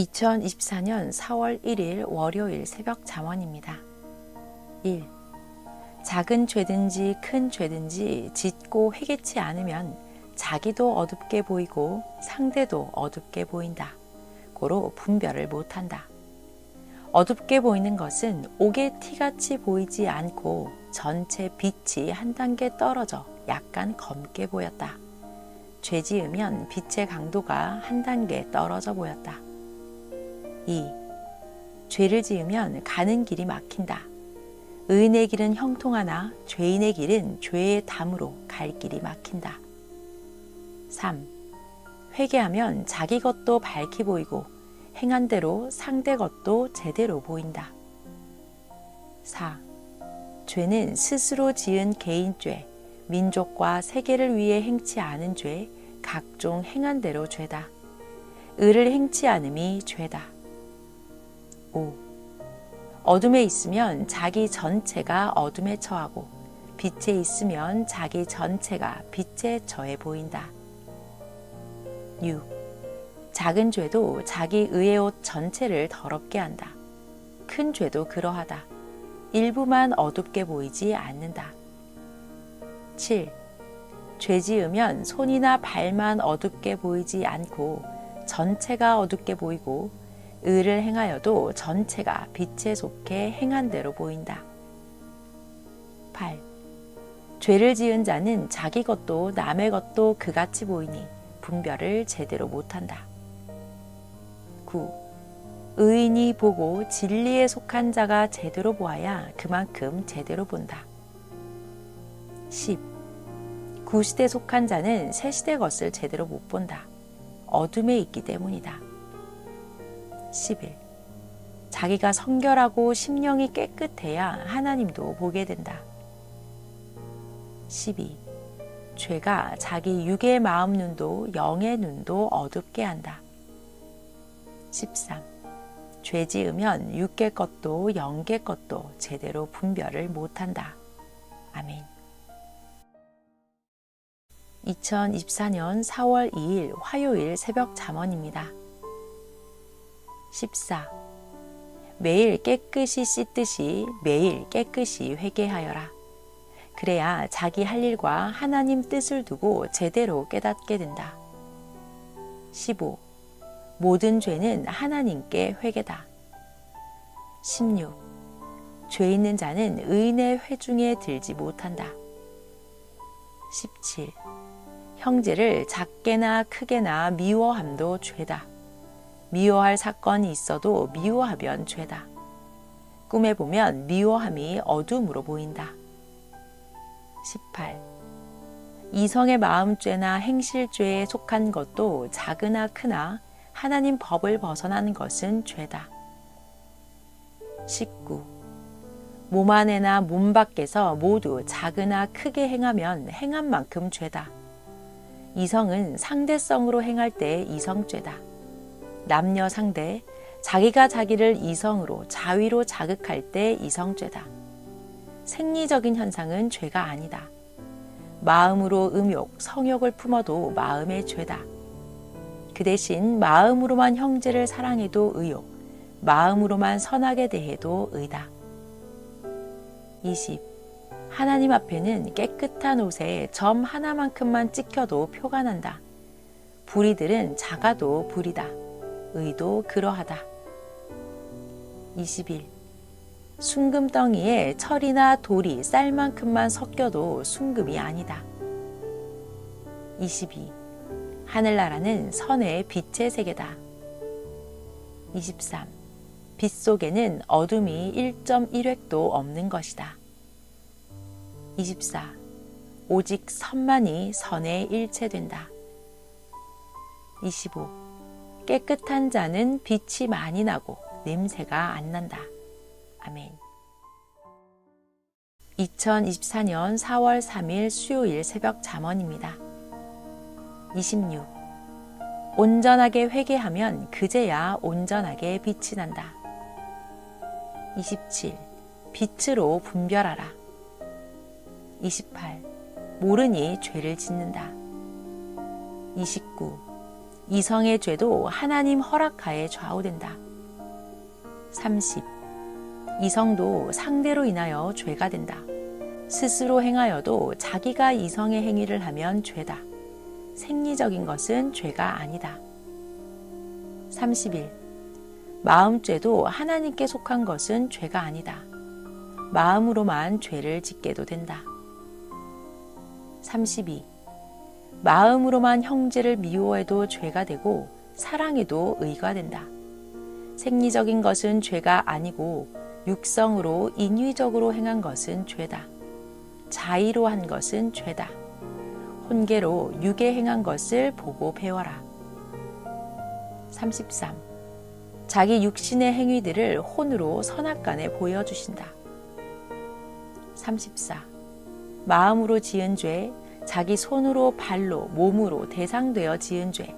2024년 4월 1일 월요일 새벽 잠언입니다. 1. 작은 죄든지 큰 죄든지 짓고 회개치 않으면 자기도 어둡게 보이고 상대도 어둡게 보인다. 고로 분별을 못한다. 어둡게 보이는 것은 옥의 티같이 보이지 않고 전체 빛이 한 단계 떨어져 약간 검게 보였다. 죄 지으면 빛의 강도가 한 단계 떨어져 보였다. 2. 죄를 지으면 가는 길이 막힌다. 의인의 길은 형통하나 죄인의 길은 죄의 담으로 갈 길이 막힌다. 3. 회개하면 자기 것도 밝히 보이고 행한 대로 상대 것도 제대로 보인다. 4. 죄는 스스로 지은 개인죄, 민족과 세계를 위해 행치 않은 죄, 각종 행한 대로 죄다. 의를 행치 않음이 죄다. 5. 어둠에 있으면 자기 전체가 어둠에 처하고 빛에 있으면 자기 전체가 빛에 처해 보인다. 6. 작은 죄도 자기 의의 옷 전체를 더럽게 한다. 큰 죄도 그러하다. 일부만 어둡게 보이지 않는다. 7. 죄 지으면 손이나 발만 어둡게 보이지 않고 전체가 어둡게 보이고 의를 행하여도 전체가 빛에 속해 행한 대로 보인다. 8. 죄를 지은 자는 자기 것도 남의 것도 그같이 보이니 분별을 제대로 못한다. 9. 의인이 보고 진리에 속한 자가 제대로 보아야 그만큼 제대로 본다. 10. 구시대 속한 자는 새시대 것을 제대로 못 본다. 어둠에 있기 때문이다. 11. 자기가 성결하고 심령이 깨끗해야 하나님도 보게 된다. 12. 죄가 자기 육의 마음 눈도 영의 눈도 어둡게 한다. 13. 죄 지으면 육의 것도 영의 것도 제대로 분별을 못한다. 아멘. 2024년 4월 2일 화요일 새벽 잠언입니다. 14. 매일 깨끗이 씻듯이 매일 깨끗이 회개하여라. 그래야 자기 할 일과 하나님 뜻을 두고 제대로 깨닫게 된다. 15. 모든 죄는 하나님께 회개다. 16. 죄 있는 자는 의인의 회중에 들지 못한다. 17. 형제를 작게나 크게나 미워함도 죄다. 미워할 사건이 있어도 미워하면 죄다. 꿈에 보면 미워함이 어둠으로 보인다. 18. 이성의 마음죄나 행실죄에 속한 것도 작으나 크나 하나님 법을 벗어나는 것은 죄다. 19. 몸 안에나 몸 밖에서 모두 작으나 크게 행하면 행한 만큼 죄다. 이성은 상대성으로 행할 때 이성죄다. 남녀 상대, 자기가 자기를 이성으로 자위로 자극할 때 이성죄다. 생리적인 현상은 죄가 아니다. 마음으로 음욕, 성욕을 품어도 마음의 죄다. 그 대신 마음으로만 형제를 사랑해도 의욕, 마음으로만 선하게 대해도 의다. 20. 하나님 앞에는 깨끗한 옷에 점 하나만큼만 찍혀도 표가 난다. 불의들은 작아도 불이다. 의도 그러하다. 21. 순금덩이에 철이나 돌이 쌀만큼만 섞여도 순금이 아니다. 22. 하늘나라는 선의 빛의 세계다. 23. 빛 속에는 어둠이 1.1획도 없는 것이다. 24. 오직 선만이 선의 일체된다. 25. 깨끗한 자는 빛이 많이 나고 냄새가 안 난다. 아멘. 2024년 4월 3일 수요일 새벽 잠언입니다. 26. 온전하게 회개하면 그제야 온전하게 빛이 난다. 27. 빛으로 분별하라. 28. 모르니 죄를 짓는다. 29. 이성의 죄도 하나님 허락하에 좌우된다. 30. 이성도 상대로 인하여 죄가 된다. 스스로 행하여도 자기가 이성의 행위를 하면 죄다. 생리적인 것은 죄가 아니다. 31. 마음죄도 하나님께 속한 것은 죄가 아니다. 마음으로만 죄를 짓게도 된다. 32. 마음으로만 형제를 미워해도 죄가 되고 사랑해도 의가 된다. 생리적인 것은 죄가 아니고 육성으로 인위적으로 행한 것은 죄다. 자의로 한 것은 죄다. 혼계로 육에 행한 것을 보고 배워라. 33. 자기 육신의 행위들을 혼으로 선악간에 보여주신다. 34. 마음으로 지은 죄, 자기 손으로 발로 몸으로 대상되어 지은 죄,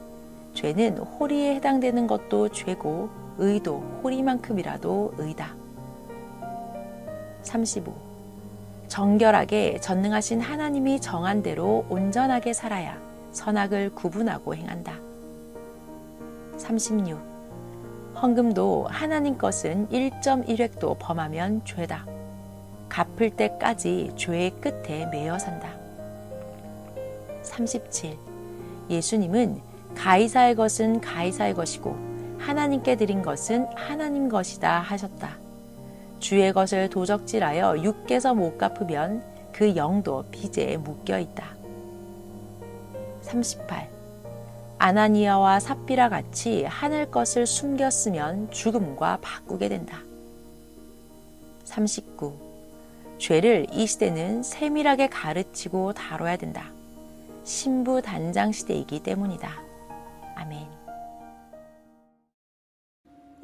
죄는 호리에 해당되는 것도 죄고 의도 호리만큼이라도 의다. 35. 정결하게 전능하신 하나님이 정한 대로 온전하게 살아야 선악을 구분하고 행한다. 36. 헌금도 하나님 것은 1.1획도 범하면 죄다. 갚을 때까지 죄의 끝에 매여 산다. 37. 예수님은 가이사의 것은 가이사의 것이고 하나님께 드린 것은 하나님 것이다 하셨다. 주의 것을 도적질하여 육께서 못 갚으면 그 영도 빚에 묶여 있다. 38. 아나니아와 삽비라 같이 하늘 것을 숨겼으면 죽음과 바꾸게 된다. 39. 죄를 이 시대는 세밀하게 가르치고 다뤄야 된다. 신부 단장 시대이기 때문이다. 아멘.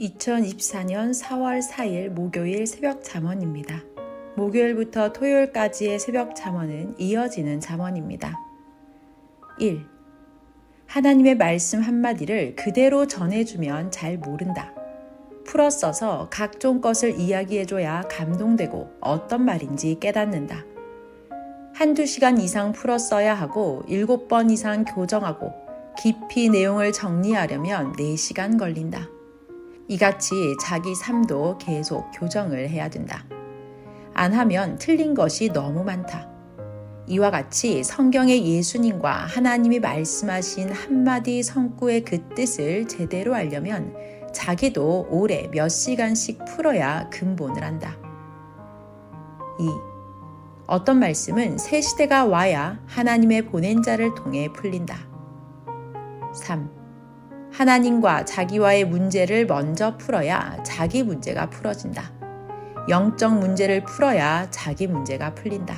2024년 4월 4일 목요일 새벽 잠언입니다. 목요일부터 토요일까지의 새벽 잠언은 이어지는 잠언입니다. 1. 하나님의 말씀 한마디를 그대로 전해주면 잘 모른다. 풀어 써서 각종 것을 이야기해줘야 감동되고 어떤 말인지 깨닫는다. 한두 시간 이상 풀어 써야 하고 7번 이상 교정하고 깊이 내용을 정리하려면 4시간 걸린다. 이같이 자기 삶도 계속 교정을 해야 된다. 안 하면 틀린 것이 너무 많다. 이와 같이 성경의 예수님과 하나님이 말씀하신 한마디 성구의 그 뜻을 제대로 알려면 자기도 오래 몇 시간씩 풀어야 근본을 안다. 2. 어떤 말씀은 새 시대가 와야 하나님의 보낸 자를 통해 풀린다. 3. 하나님과 자기와의 문제를 먼저 풀어야 자기 문제가 풀어진다. 영적 문제를 풀어야 자기 문제가 풀린다.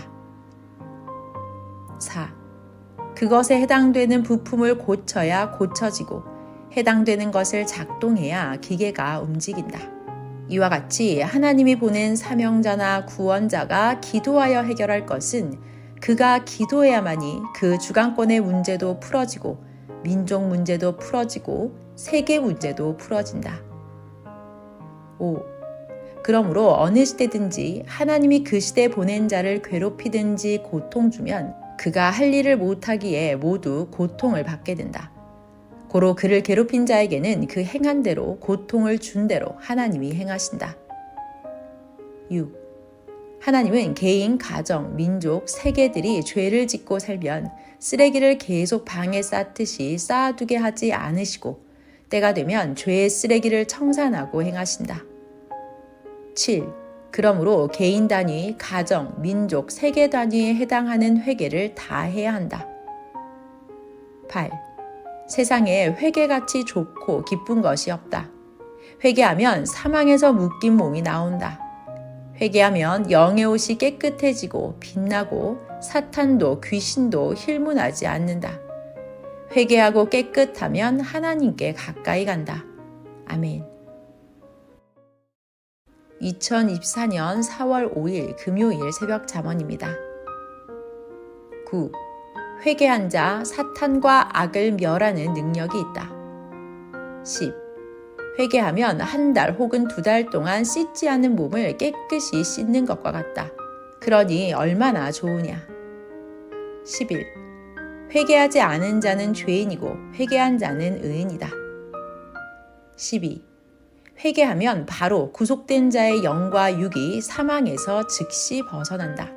4. 그것에 해당되는 부품을 고쳐야 고쳐지고 해당되는 것을 작동해야 기계가 움직인다. 이와 같이 하나님이 보낸 사명자나 구원자가 기도하여 해결할 것은 그가 기도해야만이 그 주관권의 문제도 풀어지고 민족 문제도 풀어지고 세계 문제도 풀어진다. 5. 그러므로 어느 시대든지 하나님이 그 시대에 보낸 자를 괴롭히든지 고통 주면 그가 할 일을 못하기에 모두 고통을 받게 된다. 고로 그를 괴롭힌 자에게는 그 행한 대로 고통을 준 대로 하나님이 행하신다. 6. 하나님은 개인, 가정, 민족, 세계들이 죄를 짓고 살면 쓰레기를 계속 방에 쌓듯이 쌓아두게 하지 않으시고 때가 되면 죄의 쓰레기를 청산하고 행하신다. 7. 그러므로 개인 단위, 가정, 민족, 세계 단위에 해당하는 회개를 다 해야 한다. 8. 세상에 회개같이 좋고 기쁜 것이 없다. 회개하면 사망에서 묶인 몸이 나온다. 회개하면 영의 옷이 깨끗해지고 빛나고 사탄도 귀신도 힐문하지 않는다. 회개하고 깨끗하면 하나님께 가까이 간다. 아멘. 2024년 4월 5일 금요일 새벽 잠언입니다. 9. 회개한 자 사탄과 악을 멸하는 능력이 있다. 10. 회개하면 한 달 혹은 2달 동안 씻지 않은 몸을 깨끗이 씻는 것과 같다. 그러니 얼마나 좋으냐. 11. 회개하지 않은 자는 죄인이고 회개한 자는 의인이다. 12. 회개하면 바로 구속된 자의 영과 육이 사망에서 즉시 벗어난다.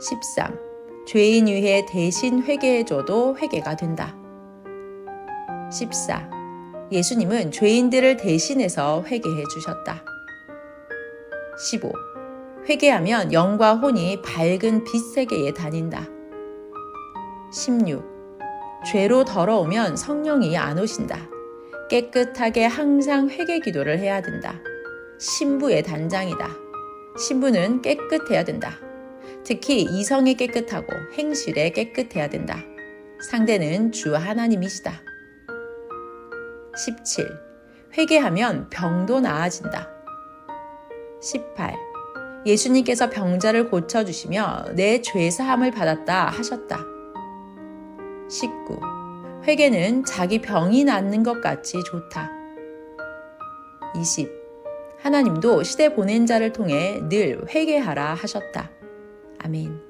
13. 죄인 위해 대신 회개해줘도 회개가 된다. 14. 예수님은 죄인들을 대신해서 회개해 주셨다. 15. 회개하면 영과 혼이 밝은 빛세계에 다닌다. 16. 죄로 더러우면 성령이 안 오신다. 깨끗하게 항상 회개 기도를 해야 된다. 신부의 단장이다. 신부는 깨끗해야 된다. 특히 이성이 깨끗하고 행실에 깨끗해야 된다. 상대는 주 하나님이시다. 17. 회개하면 병도 나아진다. 18. 예수님께서 병자를 고쳐주시며 내 죄사함을 받았다 하셨다. 19. 회개는 자기 병이 낫는 것 같이 좋다. 20. 하나님도 시대 보낸 자를 통해 늘 회개하라 하셨다. 아멘.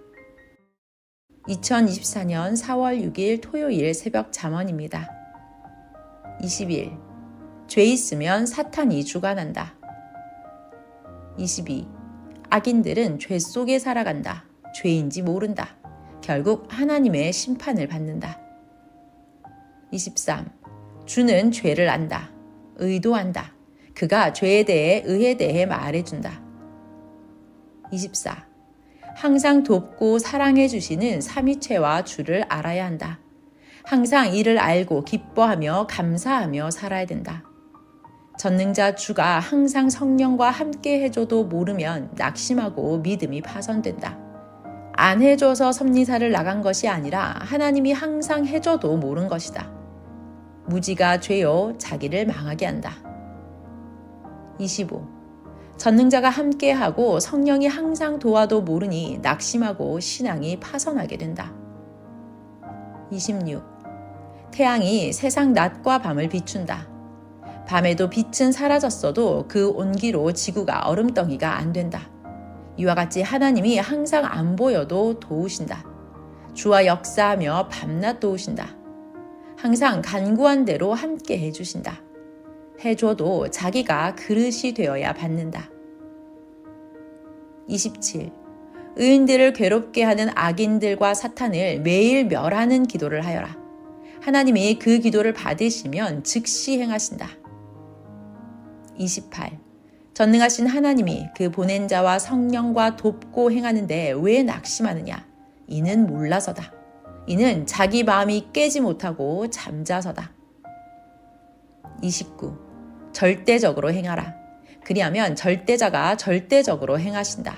2024년 4월 6일 토요일 새벽 잠언입니다. 21. 죄 있으면 사탄이 주관한다. 22. 악인들은 죄 속에 살아간다. 죄인지 모른다. 결국 하나님의 심판을 받는다. 23. 주는 죄를 안다. 의도한다. 그가 죄에 대해 의에 대해 말해준다. 24. 항상 돕고 사랑해 주시는 삼위체와 주를 알아야 한다. 항상 이를 알고 기뻐하며 감사하며 살아야 된다. 전능자 주가 항상 성령과 함께 해줘도 모르면 낙심하고 믿음이 파손된다. 안 해줘서 섭리사를 나간 것이 아니라 하나님이 항상 해줘도 모른 것이다. 무지가 죄요 자기를 망하게 한다. 25. 전능자가 함께하고 성령이 항상 도와도 모르니 낙심하고 신앙이 파손하게 된다. 26. 태양이 세상 낮과 밤을 비춘다. 밤에도 빛은 사라졌어도 그 온기로 지구가 얼음덩이가 안 된다. 이와 같이 하나님이 항상 안 보여도 도우신다. 주와 역사하며 밤낮 도우신다. 항상 간구한 대로 함께 해주신다. 해줘도 자기가 그릇이 되어야 받는다. 27. 의인들을 괴롭게 하는 악인들과 사탄을 매일 멸하는 기도를 하여라. 하나님이 그 기도를 받으시면 즉시 행하신다. 28. 전능하신 하나님이 그 보낸 자와 성령과 돕고 행하는데 왜 낙심하느냐? 이는 몰라서다. 이는 자기 마음이 깨지 못하고 잠자서다. 29. 절대적으로 행하라. 그리하면 절대자가 절대적으로 행하신다.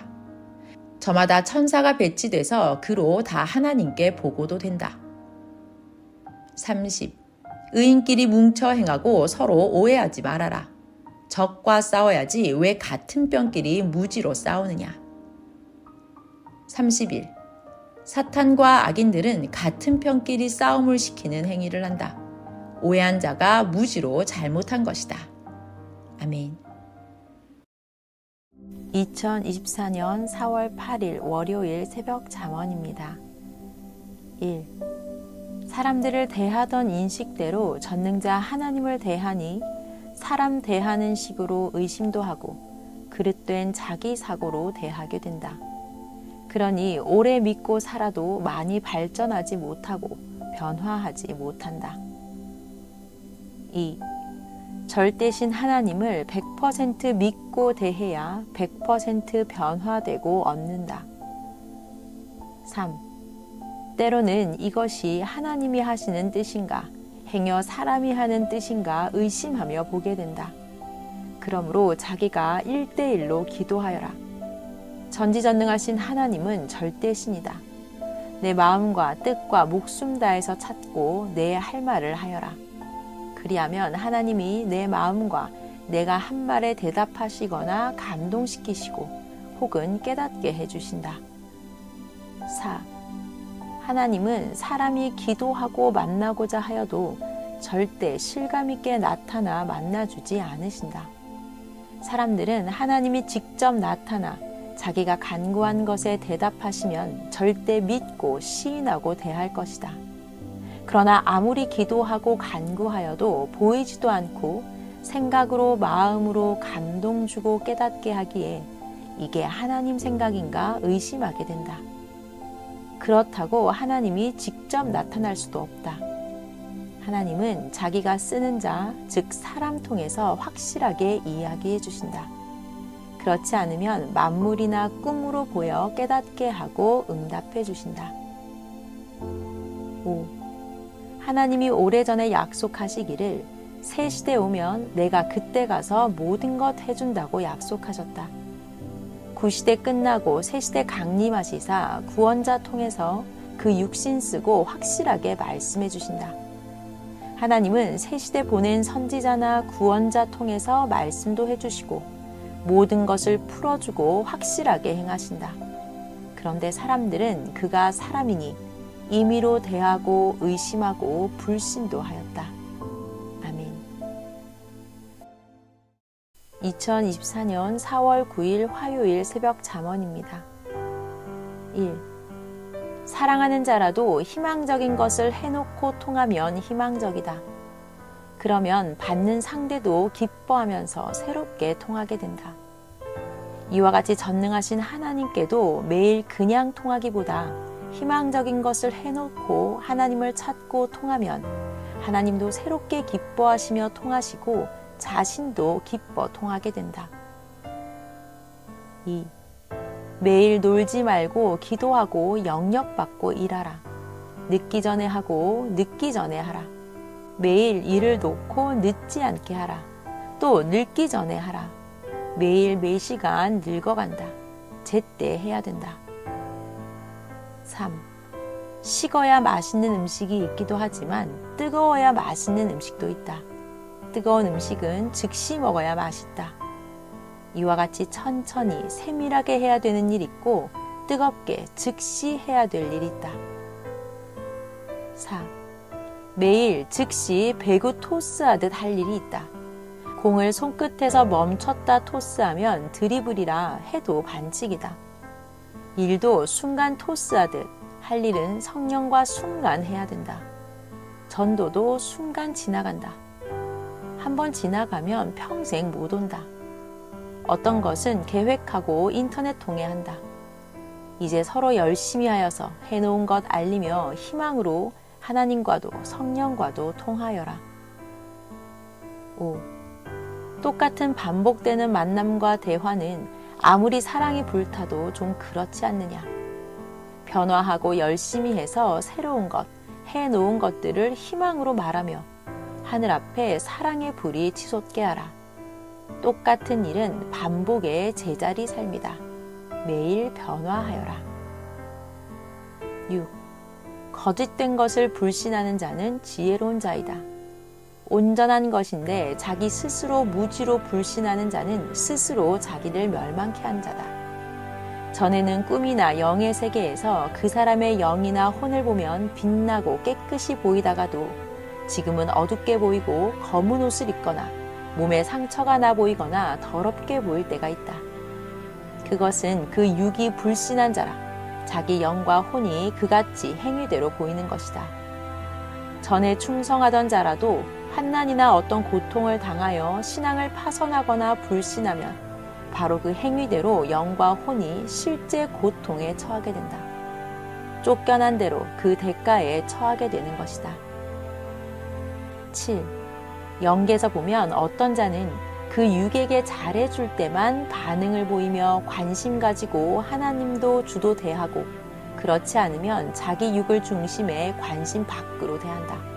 저마다 천사가 배치돼서 그로 다 하나님께 보고도 된다. 30. 의인끼리 뭉쳐 행하고 서로 오해하지 말아라. 적과 싸워야지 왜 같은 뼈끼리 무지로 싸우느냐. 31. 사탄과 악인들은 같은 편끼리 싸움을 시키는 행위를 한다. 오해한 자가 무지로 잘못한 것이다. 아멘. 2024년 4월 8일 월요일 새벽 잠언입니다. 1. 사람들을 대하던 인식대로 전능자 하나님을 대하니 사람 대하는 식으로 의심도 하고 그릇된 자기 사고로 대하게 된다. 그러니 오래 믿고 살아도 많이 발전하지 못하고 변화하지 못한다. 2. 절대신 하나님을 100% 믿고 대해야 100% 변화되고 얻는다. 3. 때로는 이것이 하나님이 하시는 뜻인가, 행여 사람이 하는 뜻인가 의심하며 보게 된다. 그러므로 자기가 1:1로 기도하여라. 전지전능하신 하나님은 절대신이다. 내 마음과 뜻과 목숨 다해서 찾고 내 할 말을 하여라. 그리하면 하나님이 내 마음과 내가 한 말에 대답하시거나 감동시키시고 혹은 깨닫게 해주신다. 4. 하나님은 사람이 기도하고 만나고자 하여도 절대 실감있게 나타나 만나주지 않으신다. 사람들은 하나님이 직접 나타나 자기가 간구한 것에 대답하시면 절대 믿고 시인하고 대할 것이다. 그러나 아무리 기도하고 간구하여도 보이지도 않고 생각으로 마음으로 감동 주고 깨닫게 하기에 이게 하나님 생각인가 의심하게 된다. 그렇다고 하나님이 직접 나타날 수도 없다. 하나님은 자기가 쓰는 자, 즉 사람 통해서 확실하게 이야기해 주신다. 그렇지 않으면 만물이나 꿈으로 보여 깨닫게 하고 응답해 주신다. 5. 하나님이 오래전에 약속하시기를 새 시대 오면 내가 그때 가서 모든 것 해준다고 약속하셨다. 구시대 끝나고 새 시대 강림하시사 구원자 통해서 그 육신 쓰고 확실하게 말씀해 주신다. 하나님은 새 시대 보낸 선지자나 구원자 통해서 말씀도 해주시고 모든 것을 풀어주고 확실하게 행하신다. 그런데 사람들은 그가 사람이니 임의로 대하고 의심하고 불신도 하였다. 아멘. 2024년 4월 9일 화요일 새벽 잠언입니다. 1. 사랑하는 자라도 희망적인 것을 해놓고 통하면 희망적이다. 그러면 받는 상대도 기뻐하면서 새롭게 통하게 된다. 이와 같이 전능하신 하나님께도 매일 그냥 통하기보다 희망적인 것을 해놓고 하나님을 찾고 통하면 하나님도 새롭게 기뻐하시며 통하시고 자신도 기뻐 통하게 된다. 2. 매일 놀지 말고 기도하고 영역받고 일하라. 늦기 전에 하고 늦기 전에 하라. 매일 일을 놓고 늦지 않게 하라. 또 늙기 전에 하라. 매일 매시간 늙어간다. 제때 해야 된다. 3. 식어야 맛있는 음식이 있기도 하지만 뜨거워야 맛있는 음식도 있다. 뜨거운 음식은 즉시 먹어야 맛있다. 이와 같이 천천히 세밀하게 해야 되는 일 있고 뜨겁게 즉시 해야 될 일이 있다. 4. 매일 즉시 배구 토스하듯 할 일이 있다. 공을 손끝에서 멈췄다 토스하면 드리블이라 해도 반칙이다. 일도 순간 토스하듯 할 일은 성령과 순간 해야 된다. 전도도 순간 지나간다. 한번 지나가면 평생 못 온다. 어떤 것은 계획하고 인터넷 통해 한다. 이제 서로 열심히 하여서 해놓은 것 알리며 희망으로 하나님과도 성령과도 통하여라. 5. 똑같은 반복되는 만남과 대화는 아무리 사랑이 불타도 좀 그렇지 않느냐. 변화하고 열심히 해서 새로운 것, 해놓은 것들을 희망으로 말하며 하늘 앞에 사랑의 불이 치솟게 하라. 똑같은 일은 반복의 제자리 삶이다. 매일 변화하여라. 6. 거짓된 것을 불신하는 자는 지혜로운 자이다. 온전한 것인데 자기 스스로 무지로 불신하는 자는 스스로 자기를 멸망케 한 자다. 전에는 꿈이나 영의 세계에서 그 사람의 영이나 혼을 보면 빛나고 깨끗이 보이다가도 지금은 어둡게 보이고 검은 옷을 입거나 몸에 상처가 나 보이거나 더럽게 보일 때가 있다. 그것은 그 육이 불신한 자라 자기 영과 혼이 그같이 행위대로 보이는 것이다. 전에 충성하던 자라도 환난이나 어떤 고통을 당하여 신앙을 파선하거나 불신하면 바로 그 행위대로 영과 혼이 실제 고통에 처하게 된다. 쫓겨난 대로 그 대가에 처하게 되는 것이다. 7. 영계에서 보면 어떤 자는 그 육에게 잘해줄 때만 반응을 보이며 관심 가지고 하나님도 주도 대하고 그렇지 않으면 자기 육을 중심에 관심 밖으로 대한다.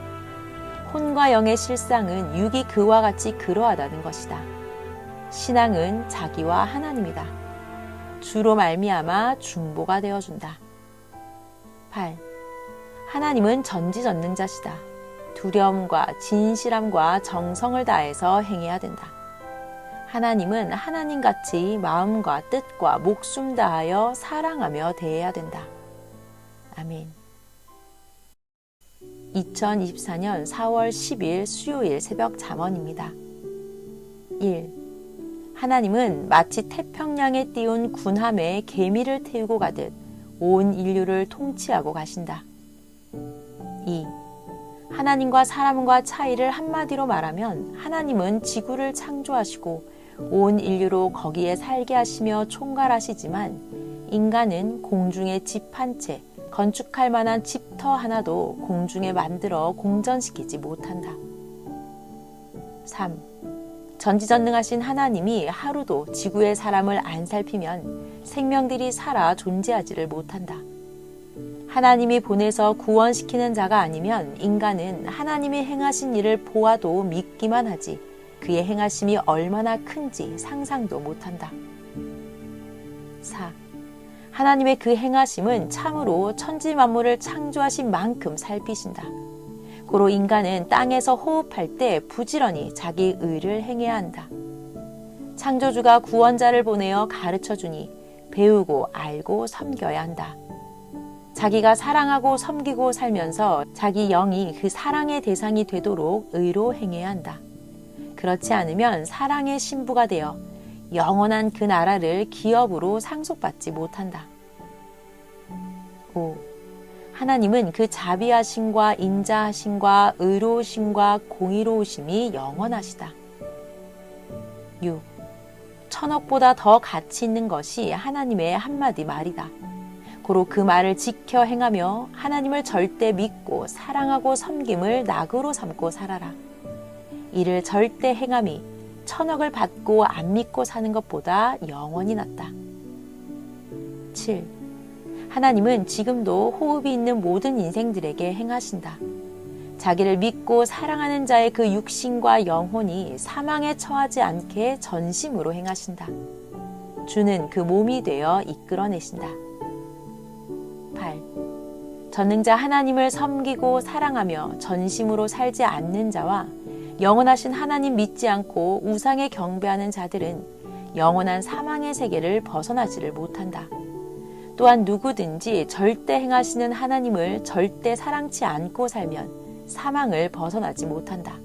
혼과 영의 실상은 육이 그와 같이 그러하다는 것이다. 신앙은 자기와 하나님이다. 주로 말미암아 중보가 되어준다. 8. 하나님은 전지전능자시다. 두려움과 진실함과 정성을 다해서 행해야 된다. 하나님은 하나님같이 마음과 뜻과 목숨 다하여 사랑하며 대해야 된다. 아멘. 2024년 4월 10일 수요일 새벽 잠언입니다. 1. 하나님은 마치 태평양에 띄운 군함에 개미를 태우고 가듯 온 인류를 통치하고 가신다. 2. 하나님과 사람과 차이를 한마디로 말하면 하나님은 지구를 창조하시고 온 인류로 거기에 살게 하시며 총괄하시지만 인간은 공중에 집 한 채, 건축할 만한 집터 하나도 공중에 만들어 공전시키지 못한다. 3. 전지전능하신 하나님이 하루도 지구의 사람을 안 살피면 생명들이 살아 존재하지를 못한다. 하나님이 보내서 구원시키는 자가 아니면 인간은 하나님이 행하신 일을 보아도 믿기만 하지 그의 행하심이 얼마나 큰지 상상도 못한다. 4. 하나님의 그 행하심은 참으로 천지 만물을 창조하신 만큼 살피신다. 고로 인간은 땅에서 호흡할 때 부지런히 자기 의를 행해야 한다. 창조주가 구원자를 보내어 가르쳐주니 배우고 알고 섬겨야 한다. 자기가 사랑하고 섬기고 살면서 자기 영이 그 사랑의 대상이 되도록 의로 행해야 한다. 그렇지 않으면 사랑의 신부가 되어 영원한 그 나라를 기업으로 상속받지 못한다. 5. 하나님은 그 자비하심과 인자하심과 의로우심과 공의로우심이 영원하시다. 6. 천억보다 더 가치 있는 것이 하나님의 한마디 말이다. 고로 그 말을 지켜 행하며 하나님을 절대 믿고 사랑하고 섬김을 낙으로 삼고 살아라. 이를 절대 행함이 천억을 받고 안 믿고 사는 것보다 영원히 낫다. 7. 하나님은 지금도 호흡이 있는 모든 인생들에게 행하신다. 자기를 믿고 사랑하는 자의 그 육신과 영혼이 사망에 처하지 않게 전심으로 행하신다. 주는 그 몸이 되어 이끌어내신다. 8. 전능자 하나님을 섬기고 사랑하며 전심으로 살지 않는 자와 영원하신 하나님 믿지 않고 우상에 경배하는 자들은 영원한 사망의 세계를 벗어나지를 못한다. 또한 누구든지 절대 행하시는 하나님을 절대 사랑치 않고 살면 사망을 벗어나지 못한다.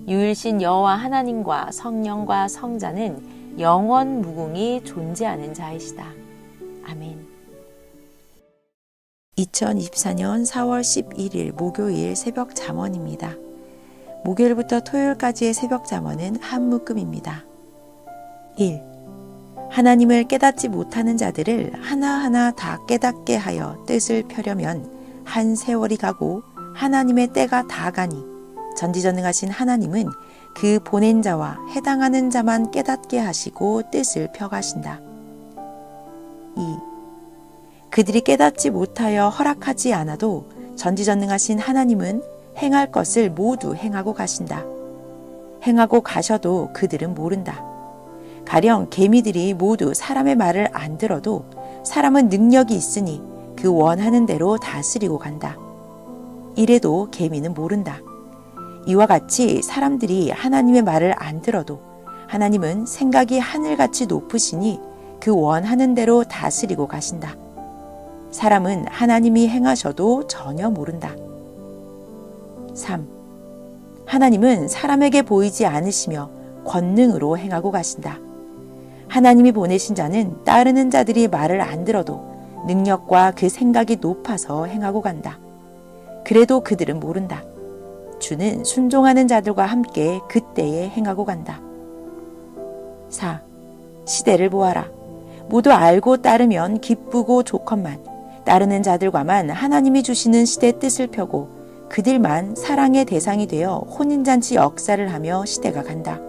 유일신 여호와 하나님과 성령과 성자는 영원 무궁히 존재하는 자이시다. 아멘. 2024년 4월 11일 목요일 새벽 잠언입니다. 목요일부터 토요일까지의 새벽 잠언은 한 묶음입니다. 1. 하나님을 깨닫지 못하는 자들을 하나하나 다 깨닫게 하여 뜻을 펴려면 한 세월이 가고 하나님의 때가 다 가니 전지전능하신 하나님은 그 보낸 자와 해당하는 자만 깨닫게 하시고 뜻을 펴가신다. 2. 그들이 깨닫지 못하여 허락하지 않아도 전지전능하신 하나님은 행할 것을 모두 행하고 가신다. 행하고 가셔도 그들은 모른다. 가령 개미들이 모두 사람의 말을 안 들어도 사람은 능력이 있으니 그 원하는 대로 다스리고 간다. 이래도 개미는 모른다. 이와 같이 사람들이 하나님의 말을 안 들어도 하나님은 생각이 하늘같이 높으시니 그 원하는 대로 다스리고 가신다. 사람은 하나님이 행하셔도 전혀 모른다. 3. 하나님은 사람에게 보이지 않으시며 권능으로 행하고 가신다. 하나님이 보내신 자는 따르는 자들이 말을 안 들어도 능력과 그 생각이 높아서 행하고 간다. 그래도 그들은 모른다. 주는 순종하는 자들과 함께 그때에 행하고 간다. 4. 시대를 보아라. 모두 알고 따르면 기쁘고 좋건만 따르는 자들과만 하나님이 주시는 시대 뜻을 펴고 그들만 사랑의 대상이 되어 혼인잔치 역사를 하며 시대가 간다.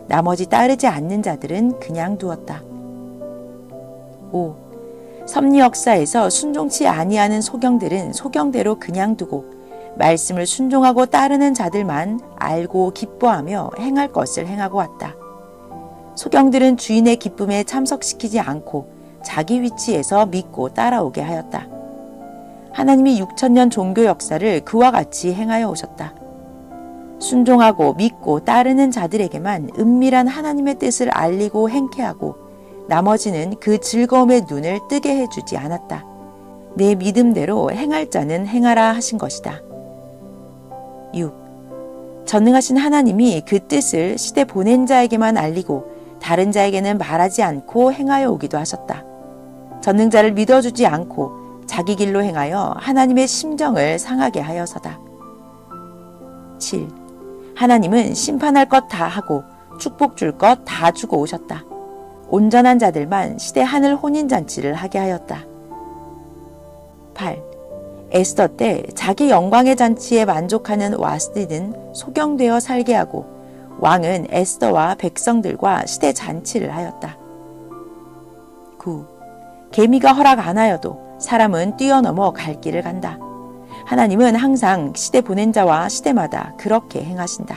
나머지 따르지 않는 자들은 그냥 두었다. 5. 섭리 역사에서 순종치 아니하는 소경들은 소경대로 그냥 두고 말씀을 순종하고 따르는 자들만 알고 기뻐하며 행할 것을 행하고 왔다. 소경들은 주인의 기쁨에 참석시키지 않고 자기 위치에서 믿고 따라오게 하였다. 하나님이 6,000년 종교 역사를 그와 같이 행하여 오셨다. 순종하고 믿고 따르는 자들에게만 은밀한 하나님의 뜻을 알리고 행케하고 나머지는 그 즐거움의 눈을 뜨게 해주지 않았다. 내 믿음대로 행할 자는 행하라 하신 것이다. 6. 전능하신 하나님이 그 뜻을 시대 보낸 자에게만 알리고 다른 자에게는 말하지 않고 행하여 오기도 하셨다. 전능자를 믿어주지 않고 자기 길로 행하여 하나님의 심정을 상하게 하여서다. 7. 하나님은 심판할 것 다 하고 축복 줄 것 다 주고 오셨다. 온전한 자들만 시대 하늘 혼인잔치를 하게 하였다. 8. 에스더 때 자기 영광의 잔치에 만족하는 와스디는 소경되어 살게 하고 왕은 에스더와 백성들과 시대 잔치를 하였다. 9. 계미가 허락 안 하여도 사람은 뛰어넘어 갈 길을 간다. 하나님은 항상 시대 보낸 자와 시대마다 그렇게 행하신다.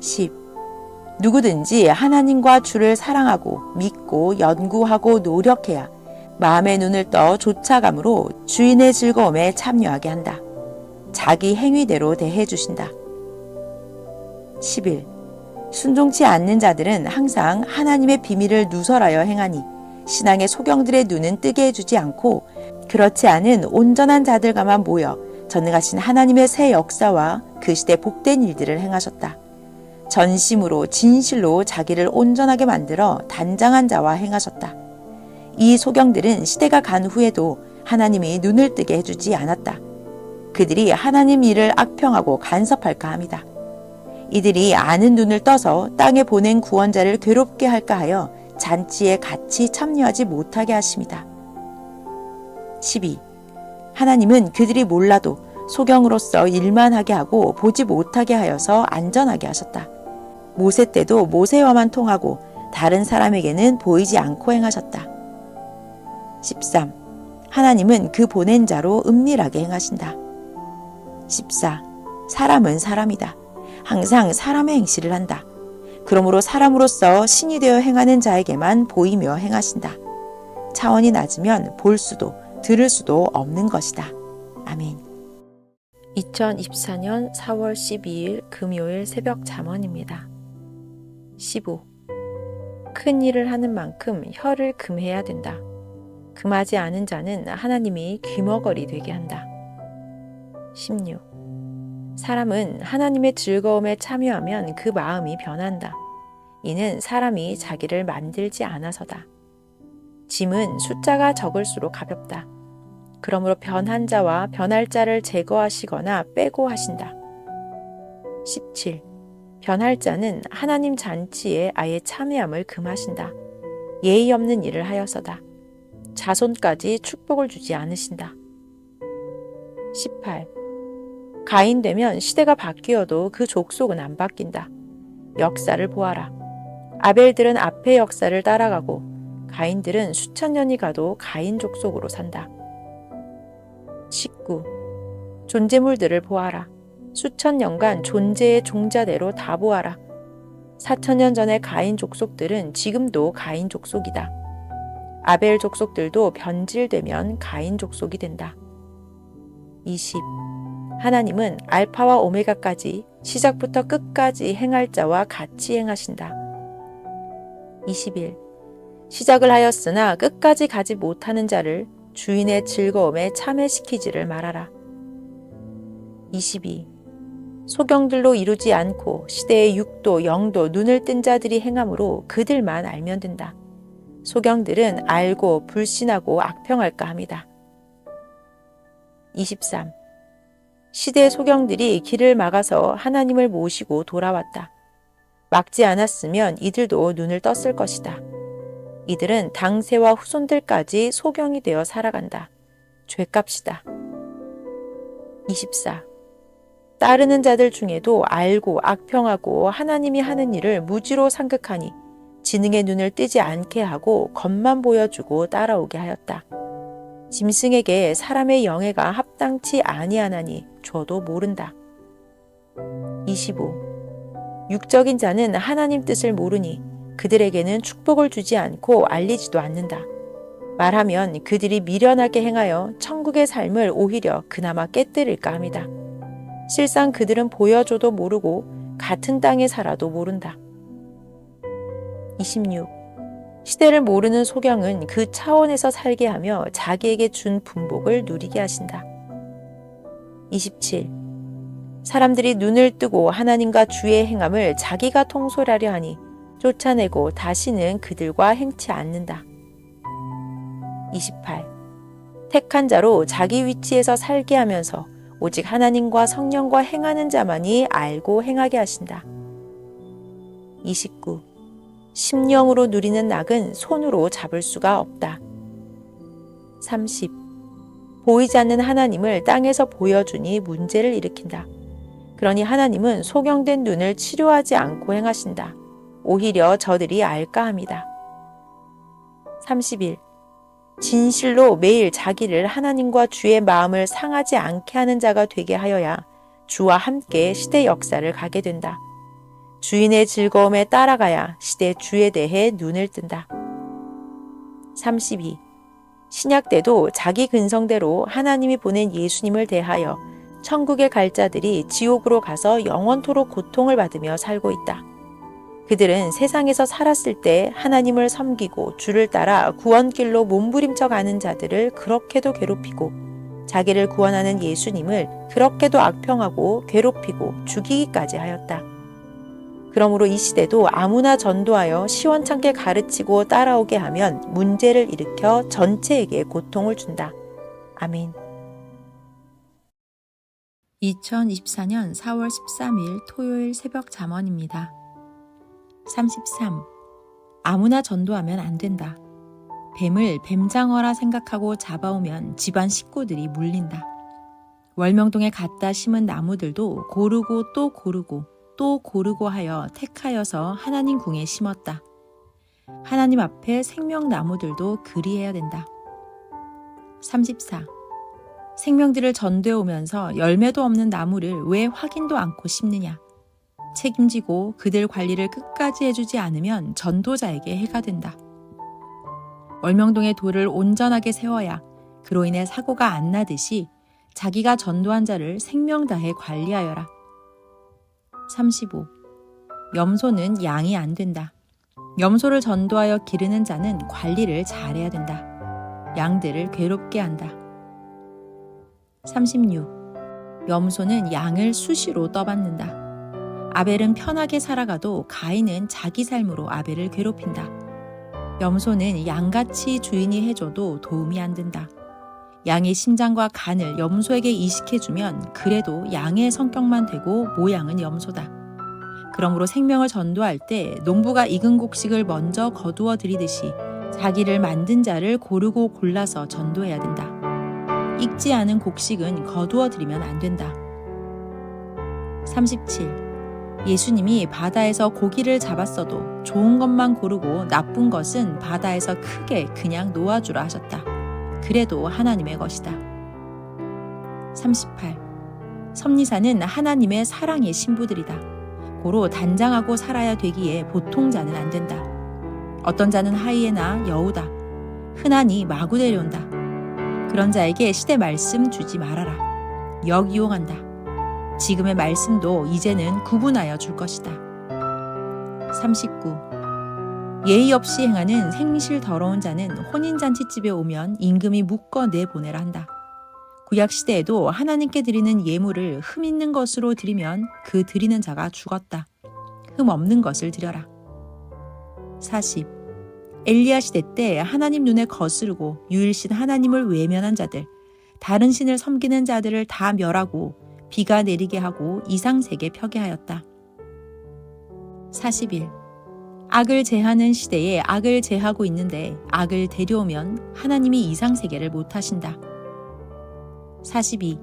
10. 누구든지 하나님과 주를 사랑하고 믿고 연구하고 노력해야 마음의 눈을 떠 쫓아감으로 주인의 즐거움에 참여하게 한다. 자기 행위대로 대해 주신다. 11. 순종치 않는 자들은 항상 하나님의 비밀을 누설하여 행하니 신앙의 소경들의 눈은 뜨게 해주지 않고 그렇지 않은 온전한 자들과만 모여 전능하신 하나님의 새 역사와 그 시대 복된 일들을 행하셨다. 전심으로 진실로 자기를 온전하게 만들어 단장한 자와 행하셨다. 이 소경들은 시대가 간 후에도 하나님이 눈을 뜨게 해주지 않았다. 그들이 하나님 일을 악평하고 간섭할까 합니다. 이들이 아는 눈을 떠서 땅에 보낸 구원자를 괴롭게 할까 하여 잔치에 같이 참여하지 못하게 하십니다. 12. 하나님은 그들이 몰라도 소경으로서 일만 하게 하고 보지 못하게 하여서 안전하게 하셨다. 모세 때도 모세와만 통하고 다른 사람에게는 보이지 않고 행하셨다. 13. 하나님은 그 보낸 자로 은밀하게 행하신다. 14. 사람은 사람이다. 항상 사람의 행실을 한다. 그러므로 사람으로서 신이 되어 행하는 자에게만 보이며 행하신다. 차원이 낮으면 볼 수도 들을 수도 없는 것이다. 아멘. 2024년 4월 12일 금요일 새벽 잠언입니다. 15. 큰 일을 하는 만큼 혀를 금해야 된다. 금하지 않은 자는 하나님이 귀머거리 되게 한다. 16. 사람은 하나님의 즐거움에 참여하면 그 마음이 변한다. 이는 사람이 자기를 만들지 않아서다. 짐은 숫자가 적을수록 가볍다. 그러므로 변한 자와 변할 자를 제거하시거나 빼고 하신다. 17. 변할 자는 하나님 잔치에 아예 참여함을 금하신다. 예의 없는 일을 하여서다. 자손까지 축복을 주지 않으신다. 18. 가인 되면 시대가 바뀌어도 그 족속은 안 바뀐다. 역사를 보아라. 아벨들은 앞의 역사를 따라가고 가인들은 수천 년이 가도 가인 족속으로 산다. 19. 존재물들을 보아라. 수천 년간 존재의 종자대로 다 보아라. 4,000년 전의 가인 족속들은 지금도 가인 족속이다. 아벨 족속들도 변질되면 가인 족속이 된다. 20. 하나님은 알파와 오메가까지 시작부터 끝까지 행할 자와 같이 행하신다. 21. 시작을 하였으나 끝까지 가지 못하는 자를 주인의 즐거움에 참여시키지를 말하라. 22. 소경들로 이루지 않고 시대의 6도, 0도 눈을 뜬 자들이 행함으로 그들만 알면 된다. 소경들은 알고 불신하고 악평할까 합니다. 23. 시대의 소경들이 길을 막아서 하나님을 모시고 돌아왔다. 막지 않았으면 이들도 눈을 떴을 것이다. 이들은 당세와 후손들까지 소경이 되어 살아간다. 죄값이다. 24. 따르는 자들 중에도 알고 악평하고 하나님이 하는 일을 무지로 상극하니 지능의 눈을 뜨지 않게 하고 겉만 보여주고 따라오게 하였다. 짐승에게 사람의 영예가 합당치 아니하나니 저도 모른다. 25. 육적인 자는 하나님 뜻을 모르니 그들에게는 축복을 주지 않고 알리지도 않는다. 말하면 그들이 미련하게 행하여 천국의 삶을 오히려 그나마 깨뜨릴까 합니다. 실상 그들은 보여줘도 모르고 같은 땅에 살아도 모른다. 26. 시대를 모르는 소경은 그 차원에서 살게 하며 자기에게 준 분복을 누리게 하신다. 27. 사람들이 눈을 뜨고 하나님과 주의 행함을 자기가 통솔하려 하니 쫓아내고 다시는 그들과 행치 않는다. 28. 택한 자로 자기 위치에서 살게 하면서 오직 하나님과 성령과 행하는 자만이 알고 행하게 하신다. 29. 심령으로 누리는 낙은 손으로 잡을 수가 없다. 30. 보이지 않는 하나님을 땅에서 보여주니 문제를 일으킨다. 그러니 하나님은 소경된 눈을 치료하지 않고 행하신다. 오히려 저들이 알까 합니다. 31. 진실로 매일 자기를 하나님과 주의 마음을 상하지 않게 하는 자가 되게 하여야 주와 함께 시대 역사를 가게 된다. 주인의 즐거움에 따라가야 시대 주에 대해 눈을 뜬다. 32. 신약 때도 자기 근성대로 하나님이 보낸 예수님을 대하여 천국에 갈 자들이 지옥으로 가서 영원토록 고통을 받으며 살고 있다. 그들은 세상에서 살았을 때 하나님을 섬기고 주를 따라 구원길로 몸부림쳐 가는 자들을 그렇게도 괴롭히고 자기를 구원하는 예수님을 그렇게도 악평하고 괴롭히고 죽이기까지 하였다. 그러므로 이 시대도 아무나 전도하여 시원찮게 가르치고 따라오게 하면 문제를 일으켜 전체에게 고통을 준다. 아멘. 2024년 4월 13일 토요일 새벽 잠언입니다. 33. 아무나 전도하면 안 된다. 뱀을 뱀장어라 생각하고 잡아오면 집안 식구들이 물린다. 월명동에 갖다 심은 나무들도 고르고 또 고르고 또 고르고 하여 택하여서 하나님 궁에 심었다. 하나님 앞에 생명나무들도 그리해야 된다. 34. 생명들을 전도해 오면서 열매도 없는 나무를 왜 확인도 않고 심느냐. 책임지고 그들 관리를 끝까지 해주지 않으면 전도자에게 해가 된다. 월명동의 돌을 온전하게 세워야 그로 인해 사고가 안 나듯이 자기가 전도한 자를 생명 다해 관리하여라. 35. 염소는 양이 안 된다. 염소를 전도하여 기르는 자는 관리를 잘해야 된다. 양들을 괴롭게 한다. 36. 염소는 양을 수시로 떠받는다. 아벨은 편하게 살아가도 가인은 자기 삶으로 아벨을 괴롭힌다. 염소는 양같이 주인이 해줘도 도움이 안 된다. 양의 심장과 간을 염소에게 이식해주면 그래도 양의 성격만 되고 모양은 염소다. 그러므로 생명을 전도할 때 농부가 익은 곡식을 먼저 거두어 들이듯이 자기를 만든 자를 고르고 골라서 전도해야 된다. 익지 않은 곡식은 거두어 들이면 안 된다. 37. 예수님이 바다에서 고기를 잡았어도 좋은 것만 고르고 나쁜 것은 바다에서 크게 그냥 놓아주라 하셨다. 그래도 하나님의 것이다. 38. 섭리사는 하나님의 사랑의 신부들이다. 고로 단장하고 살아야 되기에 보통 자는 안 된다. 어떤 자는 하이에나 여우다. 흔하니 마구 데려온다. 그런 자에게 시대 말씀 주지 말아라. 역이용한다. 지금의 말씀도 이제는 구분하여 줄 것이다. 39. 예의 없이 행하는 생실 더러운 자는 혼인잔치집에 오면 임금이 묶어 내보내라 한다. 구약시대에도 하나님께 드리는 예물을 흠 있는 것으로 드리면 그 드리는 자가 죽었다. 흠 없는 것을 드려라. 40. 엘리야 시대 때 하나님 눈에 거스르고 유일신 하나님을 외면한 자들, 다른 신을 섬기는 자들을 다 멸하고 비가 내리게 하고 이상세계 펴게 하였다. 41. 악을 제하는 시대에 악을 제하고 있는데 악을 데려오면 하나님이 이상세계를 못하신다. 42.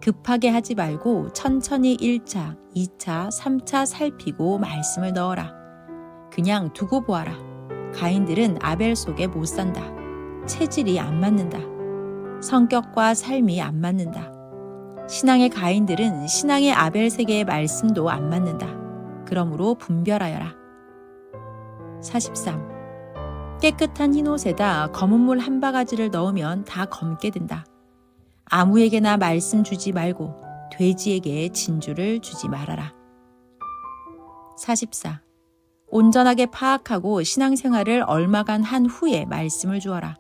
급하게 하지 말고 천천히 1차, 2차, 3차 살피고 말씀을 넣어라. 그냥 두고 보아라. 가인들은 아벨 속에 못 산다. 체질이 안 맞는다. 성격과 삶이 안 맞는다. 신앙의 가인들은 신앙의 아벨 세계의 말씀도 안 맞는다. 그러므로 분별하여라. 43. 깨끗한 흰옷에다 검은 물 한 바가지를 넣으면 다 검게 된다. 아무에게나 말씀 주지 말고 돼지에게 진주를 주지 말아라. 44. 온전하게 파악하고 신앙생활을 얼마간 한 후에 말씀을 주어라.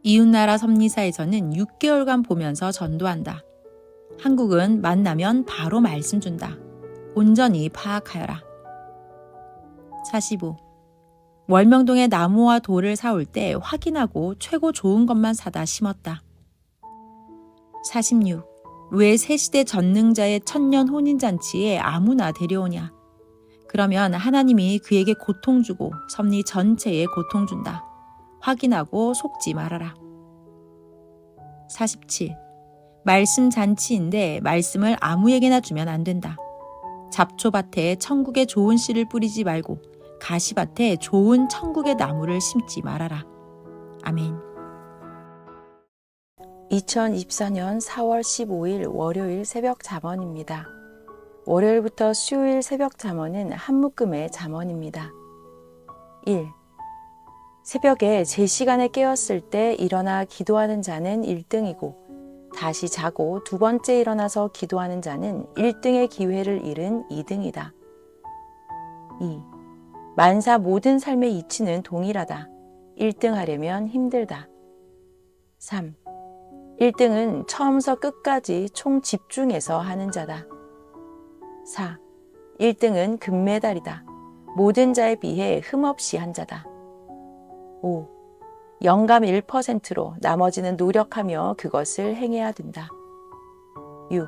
이웃나라 섭리사에서는 6개월간 보면서 전도한다. 한국은 만나면 바로 말씀 준다. 온전히 파악하여라. 45. 월명동에 나무와 돌을 사올 때 확인하고 최고 좋은 것만 사다 심었다. 46. 왜 새시대 전능자의 천년 혼인잔치에 아무나 데려오냐? 그러면 하나님이 그에게 고통 주고 섭리 전체에 고통 준다. 확인하고 속지 말아라. 47. 말씀 잔치인데 말씀을 아무에게나 주면 안 된다. 잡초밭에 천국의 좋은 씨를 뿌리지 말고 가시밭에 좋은 천국의 나무를 심지 말아라. 아멘. 2024년 4월 15일 월요일 새벽 잠언입니다. 월요일부터 수요일 새벽 잠언은 한묶음의 잠언입니다. 1. 새벽에 제 시간에 깨었을 때 일어나 기도하는 자는 1등이고 다시 자고 두 번째 일어나서 기도하는 자는 1등의 기회를 잃은 2등이다. 2. 만사 모든 삶의 이치는 동일하다. 1등 하려면 힘들다. 3. 1등은 처음서 끝까지 총 집중해서 하는 자다. 4. 1등은 금메달이다. 모든 자에 비해 흠없이 한 자다. 5. 영감 1%로 나머지는 노력하며 그것을 행해야 된다. 6.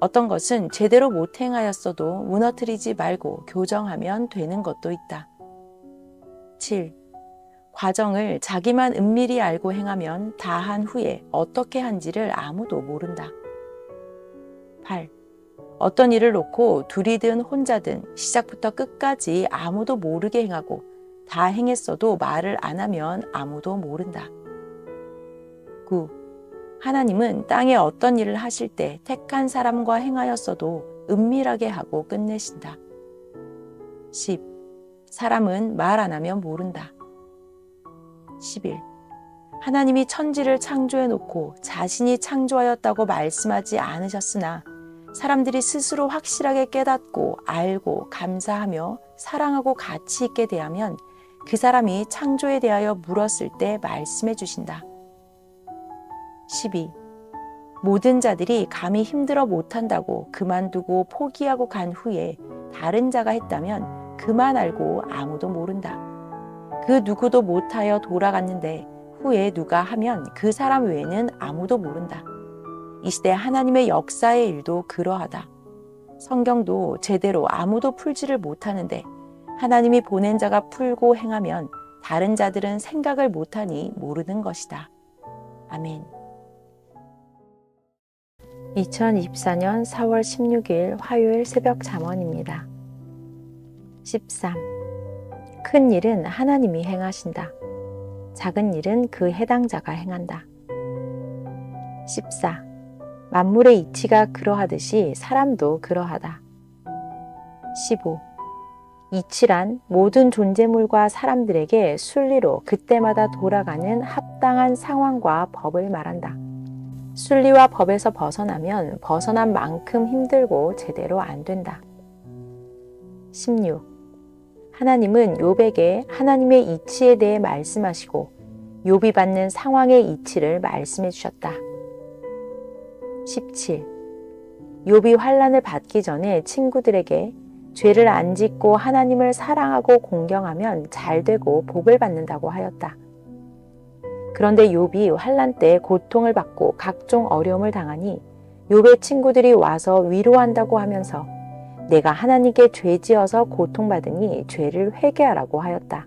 어떤 것은 제대로 못 행하였어도 무너뜨리지 말고 교정하면 되는 것도 있다. 7. 과정을 자기만 은밀히 알고 행하면 다 한 후에 어떻게 한지를 아무도 모른다. 8. 어떤 일을 놓고 둘이든 혼자든 시작부터 끝까지 아무도 모르게 행하고 다 행했어도 말을 안 하면 아무도 모른다. 9. 하나님은 땅에 어떤 일을 하실 때 택한 사람과 행하였어도 은밀하게 하고 끝내신다. 10. 사람은 말 안 하면 모른다. 11. 하나님이 천지를 창조해 놓고 자신이 창조하였다고 말씀하지 않으셨으나 사람들이 스스로 확실하게 깨닫고 알고 감사하며 사랑하고 가치 있게 대하면 그 사람이 창조에 대하여 물었을 때 말씀해 주신다. 12. 모든 자들이 감히 힘들어 못한다고 그만두고 포기하고 간 후에 다른 자가 했다면 그만 알고 아무도 모른다. 그 누구도 못하여 돌아갔는데 후에 누가 하면 그 사람 외에는 아무도 모른다. 이 시대 하나님의 역사의 일도 그러하다. 성경도 제대로 아무도 풀지를 못하는데 하나님이 보낸 자가 풀고 행하면 다른 자들은 생각을 못하니 모르는 것이다. 아멘. 2024년 4월 16일 화요일 새벽 잠언입니다. 13. 큰 일은 하나님이 행하신다. 작은 일은 그 해당자가 행한다. 14. 만물의 이치가 그러하듯이 사람도 그러하다. 15. 이치란 모든 존재물과 사람들에게 순리로 그때마다 돌아가는 합당한 상황과 법을 말한다. 순리와 법에서 벗어나면 벗어난 만큼 힘들고 제대로 안 된다. 16. 하나님은 욥에게 하나님의 이치에 대해 말씀하시고 욥이 받는 상황의 이치를 말씀해 주셨다. 17. 욥이 환난을 받기 전에 친구들에게 죄를 안 짓고 하나님을 사랑하고 공경하면 잘 되고 복을 받는다고 하였다. 그런데 욥이 환난 때 고통을 받고 각종 어려움을 당하니 욥의 친구들이 와서 위로한다고 하면서 내가 하나님께 죄지어서 고통받으니 죄를 회개하라고 하였다.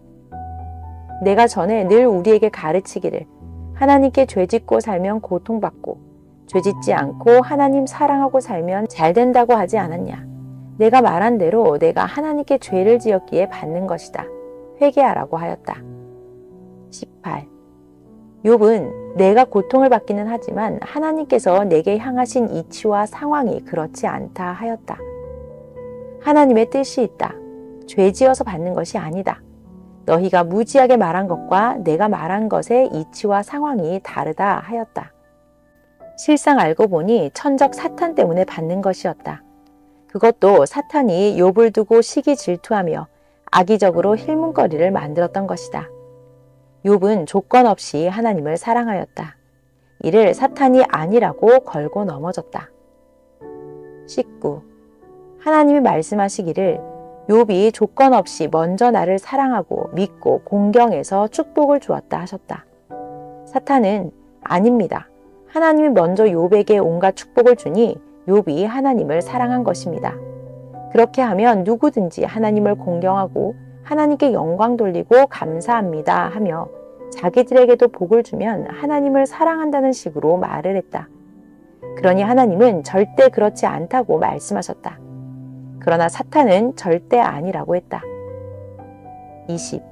내가 전에 늘 우리에게 가르치기를 하나님께 죄짓고 살면 고통받고 죄짓지 않고 하나님 사랑하고 살면 잘 된다고 하지 않았냐. 내가 말한 대로 내가 하나님께 죄를 지었기에 받는 것이다. 회개하라고 하였다. 18. 욥은 내가 고통을 받기는 하지만 하나님께서 내게 향하신 이치와 상황이 그렇지 않다 하였다. 하나님의 뜻이 있다. 죄지어서 받는 것이 아니다. 너희가 무지하게 말한 것과 내가 말한 것의 이치와 상황이 다르다 하였다. 실상 알고 보니 천적 사탄 때문에 받는 것이었다. 그것도 사탄이 욥을 두고 시기 질투하며 악의적으로 힐문거리를 만들었던 것이다. 욥은 조건 없이 하나님을 사랑하였다. 이를 사탄이 아니라고 걸고 넘어졌다. 19. 하나님이 말씀하시기를 욥이 조건 없이 먼저 나를 사랑하고 믿고 공경해서 축복을 주었다 하셨다. 사탄은 아닙니다. 하나님이 먼저 욥에게 온갖 축복을 주니 욥이 하나님을 사랑한 것입니다. 그렇게 하면 누구든지 하나님을 공경하고 하나님께 영광 돌리고 감사합니다 하며 자기들에게도 복을 주면 하나님을 사랑한다는 식으로 말을 했다. 그러니 하나님은 절대 그렇지 않다고 말씀하셨다. 그러나 사탄은 절대 아니라고 했다. 20.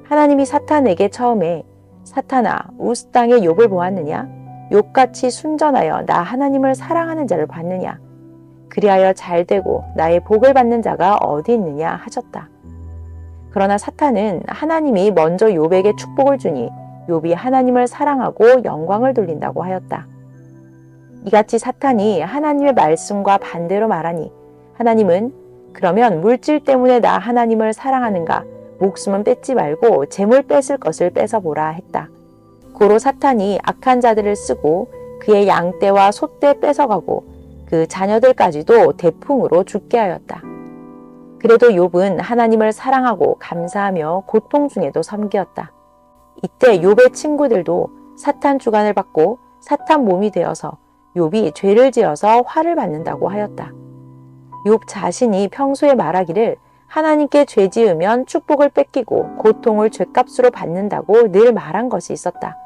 하나님이 사탄에게 처음에 사탄아 우스 땅에 욥을 보았느냐? 욥같이 순전하여 나 하나님을 사랑하는 자를 봤느냐? 그리하여 잘되고 나의 복을 받는 자가 어디 있느냐 하셨다. 그러나 사탄은 하나님이 먼저 욥에게 축복을 주니 욥이 하나님을 사랑하고 영광을 돌린다고 하였다. 이같이 사탄이 하나님의 말씀과 반대로 말하니 하나님은 그러면 물질 때문에 나 하나님을 사랑하는가? 목숨은 뺏지 말고 재물 뺏을 것을 뺏어보라 했다. 고로 사탄이 악한 자들을 쓰고 그의 양떼와 소떼 뺏어가고 그 자녀들까지도 대풍으로 죽게 하였다. 그래도 욥은 하나님을 사랑하고 감사하며 고통 중에도 섬기었다. 이때 욥의 친구들도 사탄 주관을 받고 사탄 몸이 되어서 욥이 죄를 지어서 화를 받는다고 하였다. 욥 자신이 평소에 말하기를 하나님께 죄 지으면 축복을 뺏기고 고통을 죗값으로 받는다고 늘 말한 것이 있었다.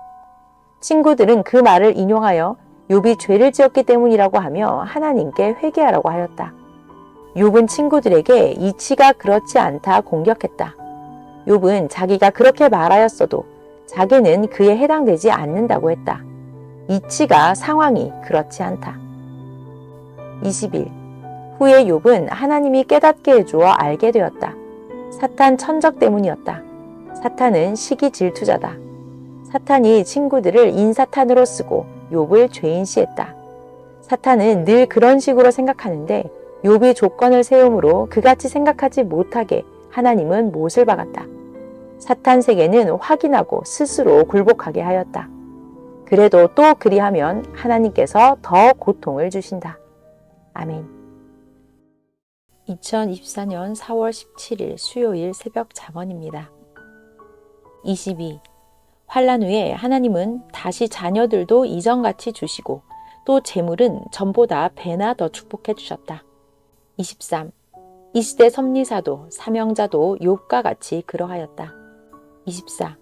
친구들은 그 말을 인용하여 욥이 죄를 지었기 때문이라고 하며 하나님께 회개하라고 하였다. 욥은 친구들에게 이치가 그렇지 않다 공격했다. 욥은 자기가 그렇게 말하였어도 자기는 그에 해당되지 않는다고 했다. 이치가 상황이 그렇지 않다. 21. 후에 욥은 하나님이 깨닫게 해주어 알게 되었다. 사탄 천적 때문이었다. 사탄은 시기 질투자다. 사탄이 친구들을 인사탄으로 쓰고 욥을 죄인시했다. 사탄은 늘 그런 식으로 생각하는데 욥이 조건을 세움으로 그같이 생각하지 못하게 하나님은 못을 박았다. 사탄 세계는 확인하고 스스로 굴복하게 하였다. 그래도 또 그리하면 하나님께서 더 고통을 주신다. 아멘. 2024년 4월 17일 수요일 새벽 잠언입니다. 22. 환난 후에 하나님은 다시 자녀들도 이전같이 주시고 또 재물은 전보다 배나 더 축복해 주셨다. 23. 이 시대 섭리사도 사명자도 욥과 같이 그러하였다. 24.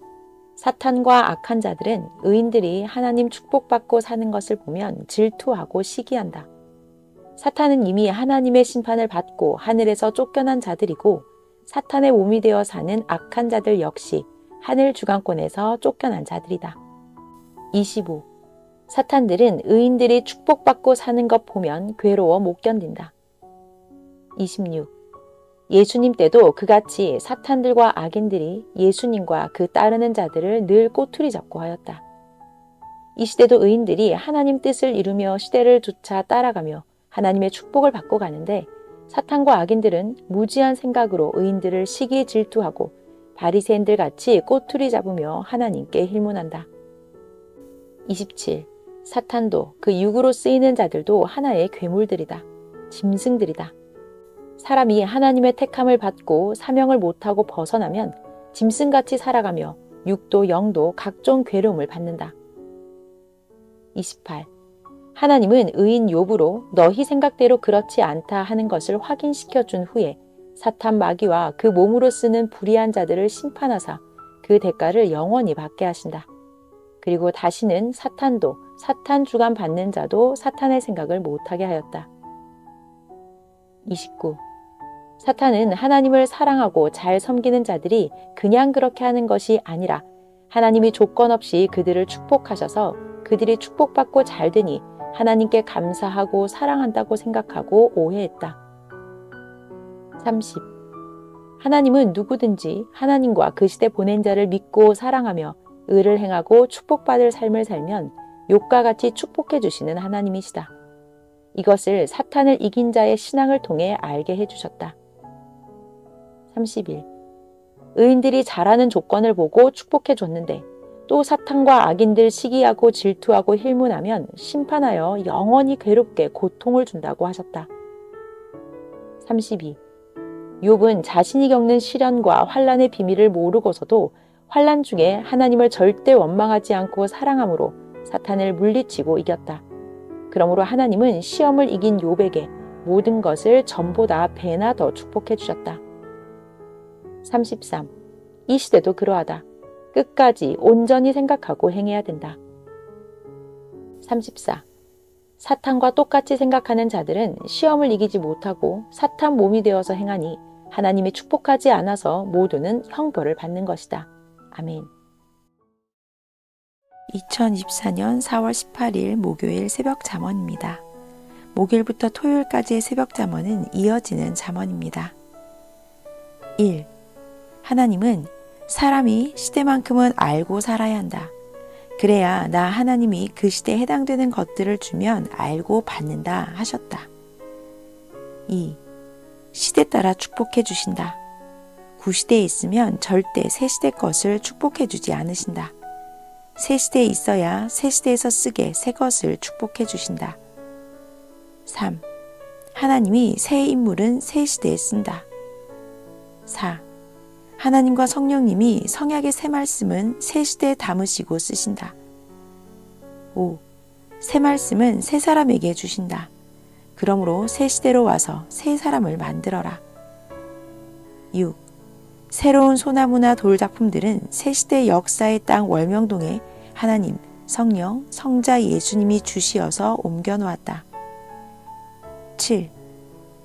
사탄과 악한 자들은 의인들이 하나님 축복받고 사는 것을 보면 질투하고 시기한다. 사탄은 이미 하나님의 심판을 받고 하늘에서 쫓겨난 자들이고 사탄의 몸이 되어 사는 악한 자들 역시 하늘 주관권에서 쫓겨난 자들이다. 25. 사탄들은 의인들이 축복받고 사는 것 보면 괴로워 못 견딘다. 26. 예수님 때도 그같이 사탄들과 악인들이 예수님과 그 따르는 자들을 늘 꼬투리 잡고 하였다. 이 시대도 의인들이 하나님 뜻을 이루며 시대를 조차 따라가며 하나님의 축복을 받고 가는데 사탄과 악인들은 무지한 생각으로 의인들을 시기 질투하고 바리새인들 같이 꼬투리 잡으며 하나님께 힐문한다. 27. 사탄도 그 육으로 쓰이는 자들도 하나의 괴물들이다. 짐승들이다. 사람이 하나님의 택함을 받고 사명을 못하고 벗어나면 짐승같이 살아가며 육도 영도 각종 괴로움을 받는다. 28. 하나님은 의인 욥으로 너희 생각대로 그렇지 않다 하는 것을 확인시켜 준 후에 사탄 마귀와 그 몸으로 쓰는 불의한 자들을 심판하사 그 대가를 영원히 받게 하신다. 그리고 다시는 사탄도 사탄 주관 받는 자도 사탄의 생각을 못하게 하였다. 29. 사탄은 하나님을 사랑하고 잘 섬기는 자들이 그냥 그렇게 하는 것이 아니라 하나님이 조건 없이 그들을 축복하셔서 그들이 축복받고 잘 되니 하나님께 감사하고 사랑한다고 생각하고 오해했다. 30. 하나님은 누구든지 하나님과 그 시대 보낸 자를 믿고 사랑하며 의를 행하고 축복받을 삶을 살면 욥과 같이 축복해 주시는 하나님이시다. 이것을 사탄을 이긴 자의 신앙을 통해 알게 해주셨다. 31. 의인들이 잘하는 조건을 보고 축복해 줬는데 또 사탄과 악인들 시기하고 질투하고 힐문하면 심판하여 영원히 괴롭게 고통을 준다고 하셨다. 32. 욥은 자신이 겪는 시련과 환난의 비밀을 모르고서도 환난 중에 하나님을 절대 원망하지 않고 사랑함으로 사탄을 물리치고 이겼다. 그러므로 하나님은 시험을 이긴 욥에게 모든 것을 전보다 배나 더 축복해 주셨다. 33. 이 시대도 그러하다. 끝까지 온전히 생각하고 행해야 된다. 34. 사탄과 똑같이 생각하는 자들은 시험을 이기지 못하고 사탄 몸이 되어서 행하니 하나님이 축복하지 않아서 모두는 형벌을 받는 것이다. 아멘. 2024년 4월 18일 목요일 새벽 잠언입니다. 목요일부터 토요일까지의 새벽 잠언은 이어지는 잠언입니다. 1. 하나님은 사람이 시대만큼은 알고 살아야 한다. 그래야 나 하나님이 그 시대에 해당되는 것들을 주면 알고 받는다 하셨다. 2. 시대 따라 축복해 주신다. 구시대에 있으면 절대 새시대 것을 축복해 주지 않으신다. 새시대에 있어야 새시대에서 쓰게 새 것을 축복해 주신다. 3. 하나님이 새 인물은 새 시대에 쓴다. 4. 하나님과 성령님이 성약의 새 말씀은 새 시대에 담으시고 쓰신다. 5. 새 말씀은 새 사람에게 주신다. 그러므로 새 시대로 와서 새 사람을 만들어라. 6. 새로운 소나무나 돌작품들은 새 시대 역사의 땅 월명동에 하나님, 성령, 성자 예수님이 주시어서 옮겨 놓았다. 7.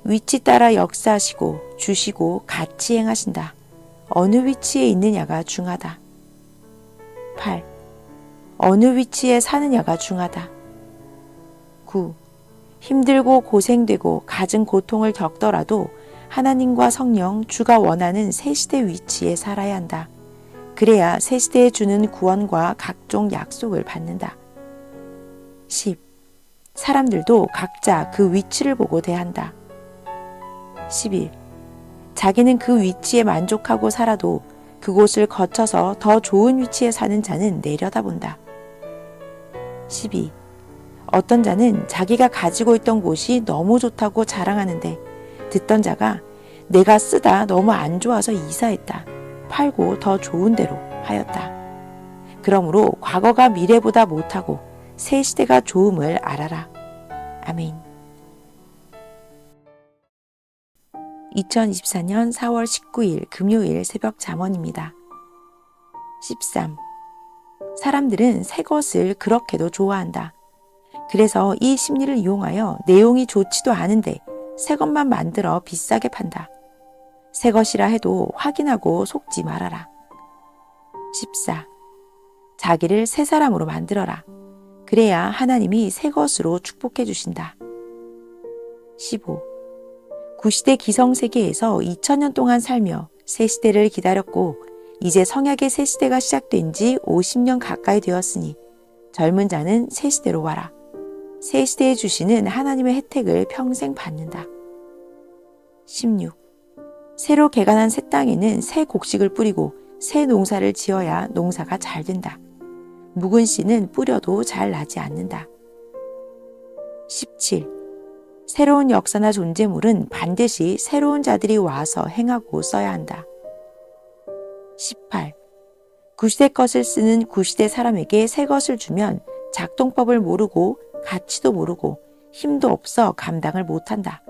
위치 따라 역사하시고 주시고 같이 행하신다. 어느 위치에 있느냐가 중하다. 8. 어느 위치에 사느냐가 중하다. 9. 힘들고 고생되고 갖은 고통을 겪더라도 하나님과 성령, 주가 원하는 새 시대 위치에 살아야 한다. 그래야 새 시대에 주는 구원과 각종 약속을 받는다. 10. 사람들도 각자 그 위치를 보고 대한다. 11. 자기는 그 위치에 만족하고 살아도 그곳을 거쳐서 더 좋은 위치에 사는 자는 내려다본다. 12. 어떤 자는 자기가 가지고 있던 곳이 너무 좋다고 자랑하는데 듣던 자가 내가 쓰다 너무 안 좋아서 이사했다. 팔고 더 좋은 데로 하였다. 그러므로 과거가 미래보다 못하고 새 시대가 좋음을 알아라. 아멘. 2024년 4월 19일 금요일 새벽 잠언입니다. 13. 사람들은 새 것을 그렇게도 좋아한다. 그래서 이 심리를 이용하여 내용이 좋지도 않은데 새 것만 만들어 비싸게 판다. 새 것이라 해도 확인하고 속지 말아라. 14. 자기를 새 사람으로 만들어라. 그래야 하나님이 새 것으로 축복해 주신다. 15. 구시대 기성세계에서 2000년 동안 살며 새 시대를 기다렸고 이제 성약의 새 시대가 시작된 지 50년 가까이 되었으니 젊은 자는 새 시대로 와라. 새 시대에 주시는 하나님의 혜택을 평생 받는다. 16. 새로 개간한 새 땅에는 새 곡식을 뿌리고 새 농사를 지어야 농사가 잘 된다. 묵은 씨는 뿌려도 잘 나지 않는다. 17. 새로운 역사나 존재물은 반드시 새로운 자들이 와서 행하고 써야 한다. 18. 구시대 것을 쓰는 구시대 사람에게 새 것을 주면 작동법을 모르고 가치도 모르고 힘도 없어 감당을 못한다.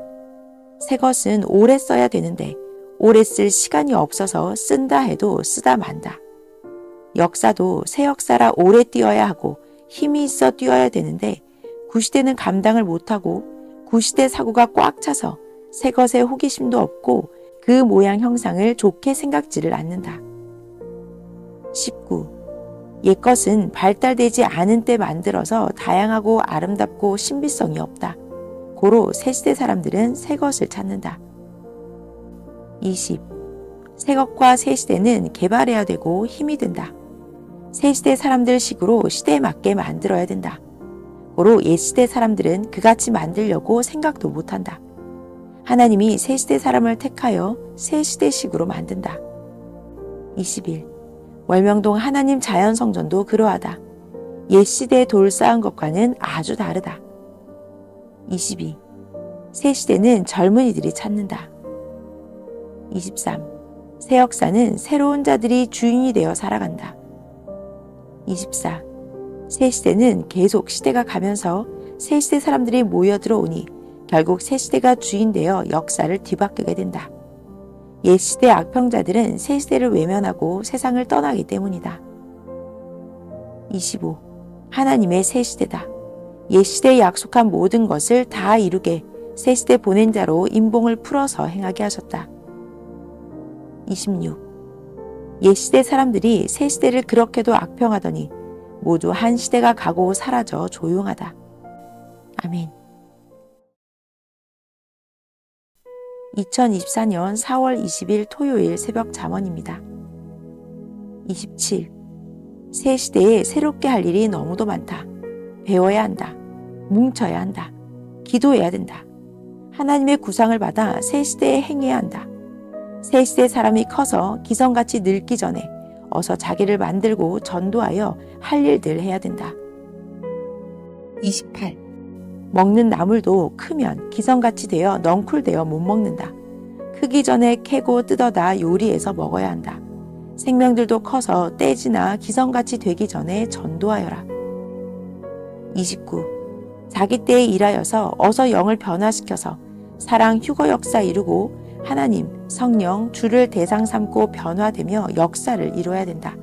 새 것은 오래 써야 되는데 오래 쓸 시간이 없어서 쓴다 해도 쓰다 만다. 역사도 새 역사라 오래 뛰어야 하고 힘이 있어 뛰어야 되는데 구시대는 감당을 못하고 구시대 사고가 꽉 차서 새 것에 호기심도 없고 그 모양 형상을 좋게 생각지를 않는다. 19. 옛것은 발달되지 않은 때 만들어서 다양하고 아름답고 신비성이 없다. 고로 새시대 사람들은 새 것을 찾는다. 20. 새 것과 새 시대는 개발해야 되고 힘이 든다. 새 시대 사람들 식으로 시대에 맞게 만들어야 된다. 고로 옛 시대 사람들은 그같이 만들려고 생각도 못한다. 하나님이 새 시대 사람을 택하여 새 시대식으로 만든다. 21. 월명동 하나님 자연성전도 그러하다. 옛 시대에 돌 쌓은 것과는 아주 다르다. 22. 새 시대는 젊은이들이 찾는다. 23. 새 역사는 새로운 자들이 주인이 되어 살아간다. 24. 새 시대는 계속 시대가 가면서 새 시대 사람들이 모여 들어오니 결국 새 시대가 주인되어 역사를 뒤바꾸게 된다. 옛 시대 악평자들은 새 시대를 외면하고 세상을 떠나기 때문이다. 25. 하나님의 새 시대다. 옛 시대에 약속한 모든 것을 다 이루게 새 시대 보낸 자로 인봉을 풀어서 행하게 하셨다. 26. 옛 시대 사람들이 새 시대를 그렇게도 악평하더니 모두 한 시대가 가고 사라져 조용하다. 아멘. 2024년 4월 20일 토요일 새벽 잠언입니다. 27. 새 시대에 새롭게 할 일이 너무도 많다. 배워야 한다. 뭉쳐야 한다. 기도해야 된다. 하나님의 구상을 받아 새 시대에 행해야 한다. 새 시대 사람이 커서 기성같이 늙기 전에 어서 자기를 만들고 전도하여 할 일들 해야 된다. 28. 먹는 나물도 크면 기성같이 되어 넝쿨되어 못 먹는다. 크기 전에 캐고 뜯어다 요리해서 먹어야 한다. 생명들도 커서 떼지나 기성같이 되기 전에 전도하여라. 29. 자기 때에 일하여서 어서 영을 변화시켜서 사랑 휴거 역사 이루고 하나님, 성령, 주를 대상 삼고 변화되며 역사를 이루어야 된다.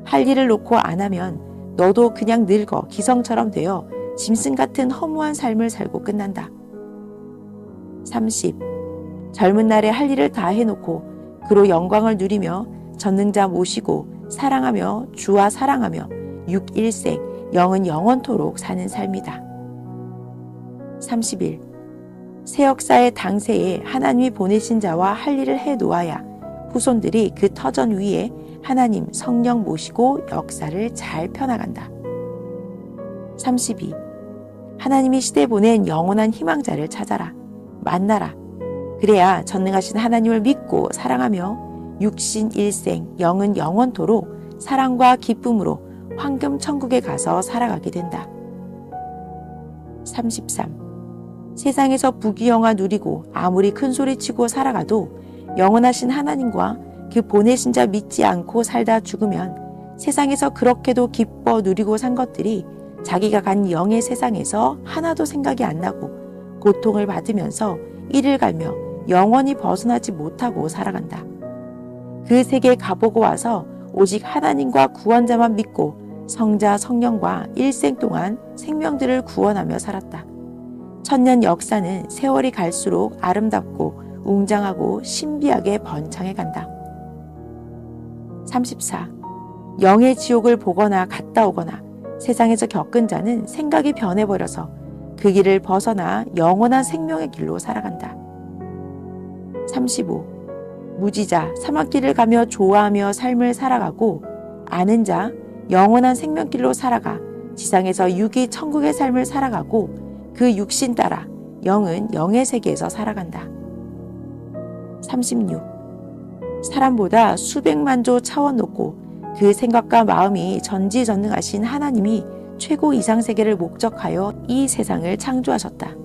할 일을 놓고 안 하면 너도 그냥 늙어 기성처럼 되어 짐승 같은 허무한 삶을 살고 끝난다. 30. 젊은 날에 할 일을 다 해놓고 그로 영광을 누리며 전능자 모시고 사랑하며 주와 사랑하며 육일생 영은 영원토록 사는 삶이다. 31. 새 역사의 당세에 하나님이 보내신 자와 할 일을 해 놓아야 후손들이 그 터전 위에 하나님 성령 모시고 역사를 잘 펴나간다. 32. 하나님이 시대 보낸 영원한 희망자를 찾아라. 만나라. 그래야 전능하신 하나님을 믿고 사랑하며 육신 일생 영은 영원토록 사랑과 기쁨으로 황금 천국에 가서 살아가게 된다. 33. 세상에서 부귀영화 누리고 아무리 큰소리치고 살아가도 영원하신 하나님과 그 보내신 자 믿지 않고 살다 죽으면 세상에서 그렇게도 기뻐 누리고 산 것들이 자기가 간 영의 세상에서 하나도 생각이 안 나고 고통을 받으면서 이를 갈며 영원히 벗어나지 못하고 살아간다. 그 세계에 가보고 와서 오직 하나님과 구원자만 믿고 성자 성령과 일생 동안 생명들을 구원하며 살았다. 천년 역사는 세월이 갈수록 아름답고 웅장하고 신비하게 번창해 간다. 34. 영의 지옥을 보거나 갔다 오거나 세상에서 겪은 자는 생각이 변해버려서 그 길을 벗어나 영원한 생명의 길로 살아간다. 35. 무지자 사막길을 가며 좋아하며 삶을 살아가고 아는 자 영원한 생명길로 살아가 지상에서 육이 천국의 삶을 살아가고 그 육신 따라 영은 영의 세계에서 살아간다. 36. 사람보다 수백만 조 차원 높고 그 생각과 마음이 전지전능하신 하나님이 최고 이상세계를 목적하여 이 세상을 창조하셨다.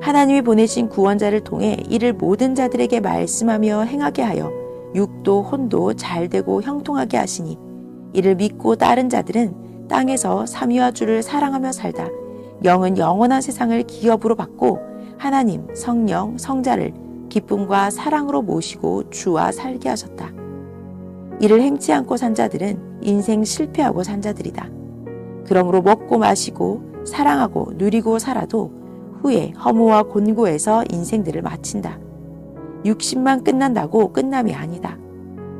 하나님이 보내신 구원자를 통해 이를 모든 자들에게 말씀하며 행하게 하여 육도 혼도 잘되고 형통하게 하시니 이를 믿고 따른 자들은 땅에서 삼위와 주를 사랑하며 살다 영은 영원한 세상을 기업으로 받고 하나님, 성령, 성자를 기쁨과 사랑으로 모시고 주와 살게 하셨다. 이를 행치 않고 산 자들은 인생 실패하고 산 자들이다. 그러므로 먹고 마시고 사랑하고 누리고 살아도 후에 허무와 곤고에서 인생들을 마친다. 육신만 끝난다고 끝남이 아니다.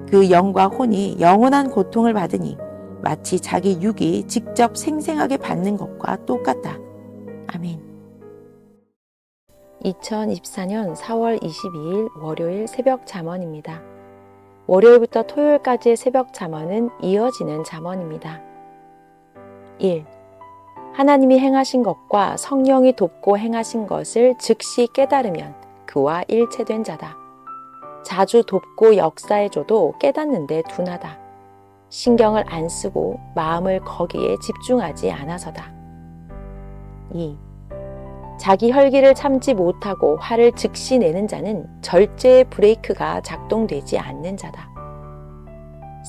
그 영과 혼이 영원한 고통을 받으니 마치 자기 육이 직접 생생하게 받는 것과 똑같다. 아멘. 2024년 4월 22일 월요일 새벽 잠언입니다. 월요일부터 토요일까지의 새벽 잠언은 이어지는 잠언입니다. 1. 하나님이 행하신 것과 성령이 돕고 행하신 것을 즉시 깨달으면 그와 일체된 자다. 자주 돕고 역사해줘도 깨닫는데 둔하다. 신경을 안 쓰고 마음을 거기에 집중하지 않아서다. 2. 자기 혈기를 참지 못하고 화를 즉시 내는 자는 절제의 브레이크가 작동되지 않는 자다.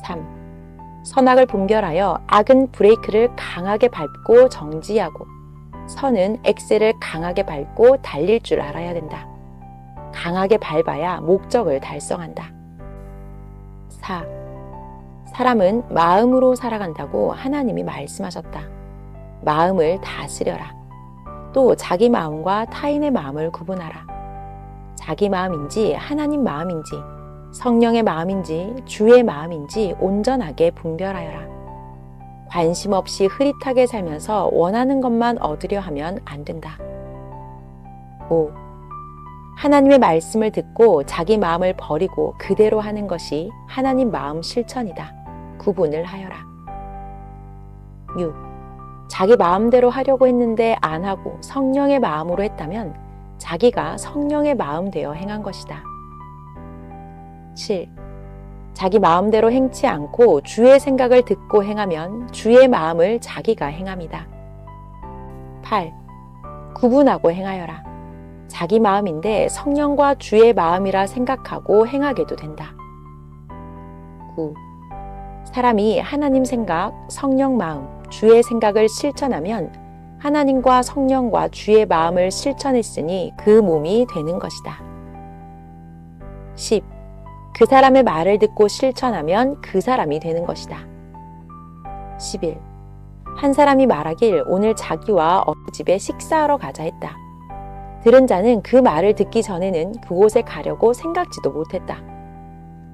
3. 선악을 분별하여 악은 브레이크를 강하게 밟고 정지하고 선은 엑셀을 강하게 밟고 달릴 줄 알아야 된다. 강하게 밟아야 목적을 달성한다. 4. 사람은 마음으로 살아간다고 하나님이 말씀하셨다. 마음을 다스려라. 또 자기 마음과 타인의 마음을 구분하라. 자기 마음인지 하나님 마음인지 성령의 마음인지 주의 마음인지 온전하게 분별하여라. 관심 없이 흐릿하게 살면서 원하는 것만 얻으려 하면 안 된다. 5. 하나님의 말씀을 듣고 자기 마음을 버리고 그대로 하는 것이 하나님 마음 실천이다. 구분을 하여라. 6. 자기 마음대로 하려고 했는데 안 하고 성령의 마음으로 했다면 자기가 성령의 마음 되어 행한 것이다. 7. 자기 마음대로 행치 않고 주의 생각을 듣고 행하면 주의 마음을 자기가 행함이다. 8. 구분하고 행하여라. 자기 마음인데 성령과 주의 마음이라 생각하고 행하게도 된다. 9. 사람이 하나님 생각, 성령 마음, 주의 생각을 실천하면 하나님과 성령과 주의 마음을 실천했으니 그 몸이 되는 것이다. 10. 그 사람의 말을 듣고 실천하면 그 사람이 되는 것이다. 11. 한 사람이 말하길 오늘 자기와 어느 집에 식사하러 가자 했다. 들은 자는 그 말을 듣기 전에는 그곳에 가려고 생각지도 못했다.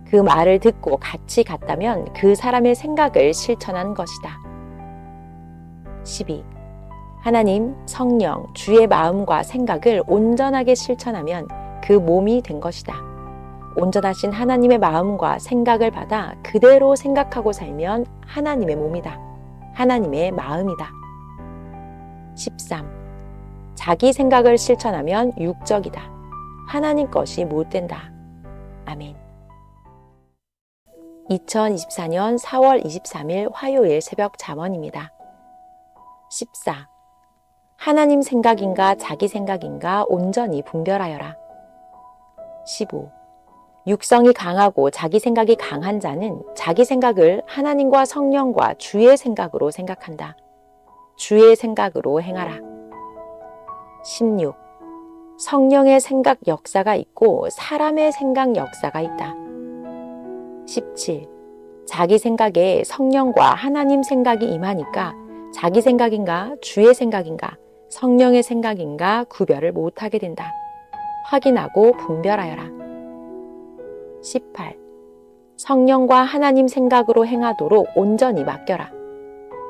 그 말을 듣고 같이 갔다면 그 사람의 생각을 실천한 것이다. 12. 하나님, 성령, 주의 마음과 생각을 온전하게 실천하면 그 몸이 된 것이다. 온전하신 하나님의 마음과 생각을 받아 그대로 생각하고 살면 하나님의 몸이다. 하나님의 마음이다. 13. 자기 생각을 실천하면 육적이다. 하나님 것이 못 된다. 아멘. 2024년 4월 23일 화요일 새벽 잠언입니다. 14. 하나님 생각인가 자기 생각인가 온전히 분별하여라. 15. 육성이 강하고 자기 생각이 강한 자는 자기 생각을 하나님과 성령과 주의 생각으로 생각한다. 주의 생각으로 행하라. 16. 성령의 생각 역사가 있고 사람의 생각 역사가 있다. 17. 자기 생각에 성령과 하나님 생각이 임하니까 자기 생각인가 주의 생각인가 성령의 생각인가 구별을 못하게 된다. 확인하고 분별하여라. 18. 성령과 하나님 생각으로 행하도록 온전히 맡겨라.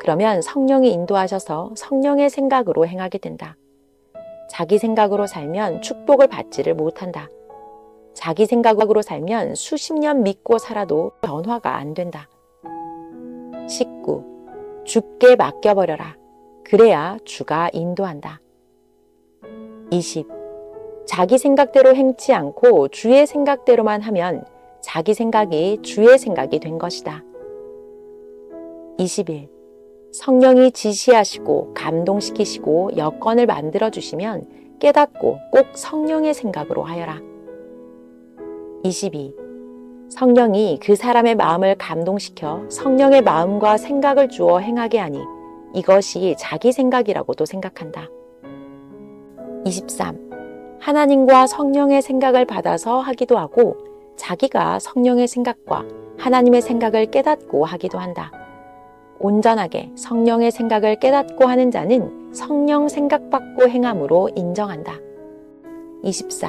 그러면 성령이 인도하셔서 성령의 생각으로 행하게 된다. 자기 생각으로 살면 축복을 받지를 못한다. 자기 생각으로 살면 수십 년 믿고 살아도 변화가 안 된다. 19. 주께 맡겨버려라. 그래야 주가 인도한다. 20. 자기 생각대로 행치 않고 주의 생각대로만 하면 자기 생각이 주의 생각이 된 것이다. 21. 성령이 지시하시고 감동시키시고 여건을 만들어주시면 깨닫고 꼭 성령의 생각으로 하여라. 22. 성령이 그 사람의 마음을 감동시켜 성령의 마음과 생각을 주어 행하게 하니 이것이 자기 생각이라고도 생각한다. 23. 하나님과 성령의 생각을 받아서 하기도 하고 자기가 성령의 생각과 하나님의 생각을 깨닫고 하기도 한다. 온전하게 성령의 생각을 깨닫고 하는 자는 성령 생각받고 행함으로 인정한다. 24.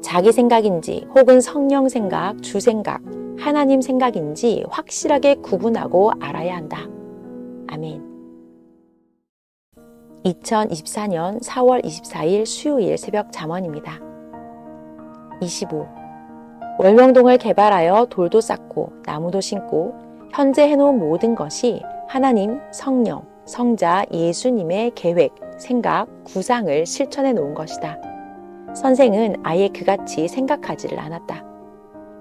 자기 생각인지 혹은 성령 생각, 주 생각, 하나님 생각인지 확실하게 구분하고 알아야 한다. 아멘. 2024년 4월 24일 수요일 새벽 잠언입니다. 25. 월명동을 개발하여 돌도 쌓고 나무도 심고 현재 해놓은 모든 것이 하나님, 성령, 성자 예수님의 계획, 생각, 구상을 실천해 놓은 것이다. 선생은 아예 그같이 생각하지를 않았다.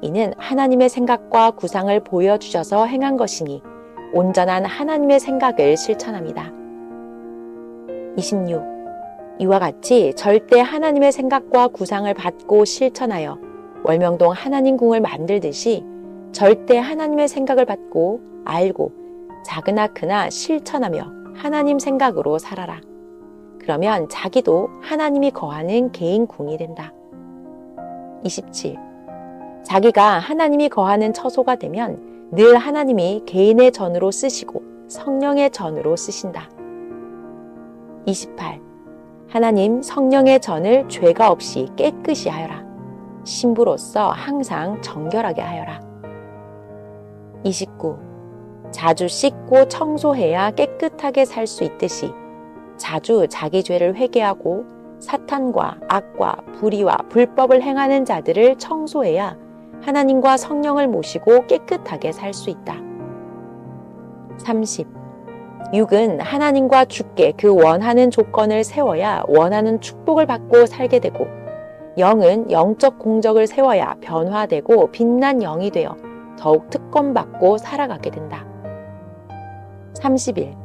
이는 하나님의 생각과 구상을 보여주셔서 행한 것이니 온전한 하나님의 생각을 실천합니다. 26. 이와 같이 절대 하나님의 생각과 구상을 받고 실천하여 월명동 하나님 궁을 만들듯이 절대 하나님의 생각을 받고 알고 작으나 크나 실천하며 하나님 생각으로 살아라. 그러면 자기도 하나님이 거하는 개인 궁이 된다. 27. 자기가 하나님이 거하는 처소가 되면 늘 하나님이 개인의 전으로 쓰시고 성령의 전으로 쓰신다. 28. 하나님 성령의 전을 죄가 없이 깨끗이 하여라. 신부로서 항상 정결하게 하여라. 29. 자주 씻고 청소해야 깨끗하게 살 수 있듯이 자주 자기 죄를 회개하고 사탄과 악과 불의와 불법을 행하는 자들을 청소해야 하나님과 성령을 모시고 깨끗하게 살 수 있다. 30. 육은 하나님과 주께 그 원하는 조건을 세워야 원하는 축복을 받고 살게 되고 영은 영적 공적을 세워야 변화되고 빛난 영이 되어 더욱 특권받고 살아가게 된다. 31.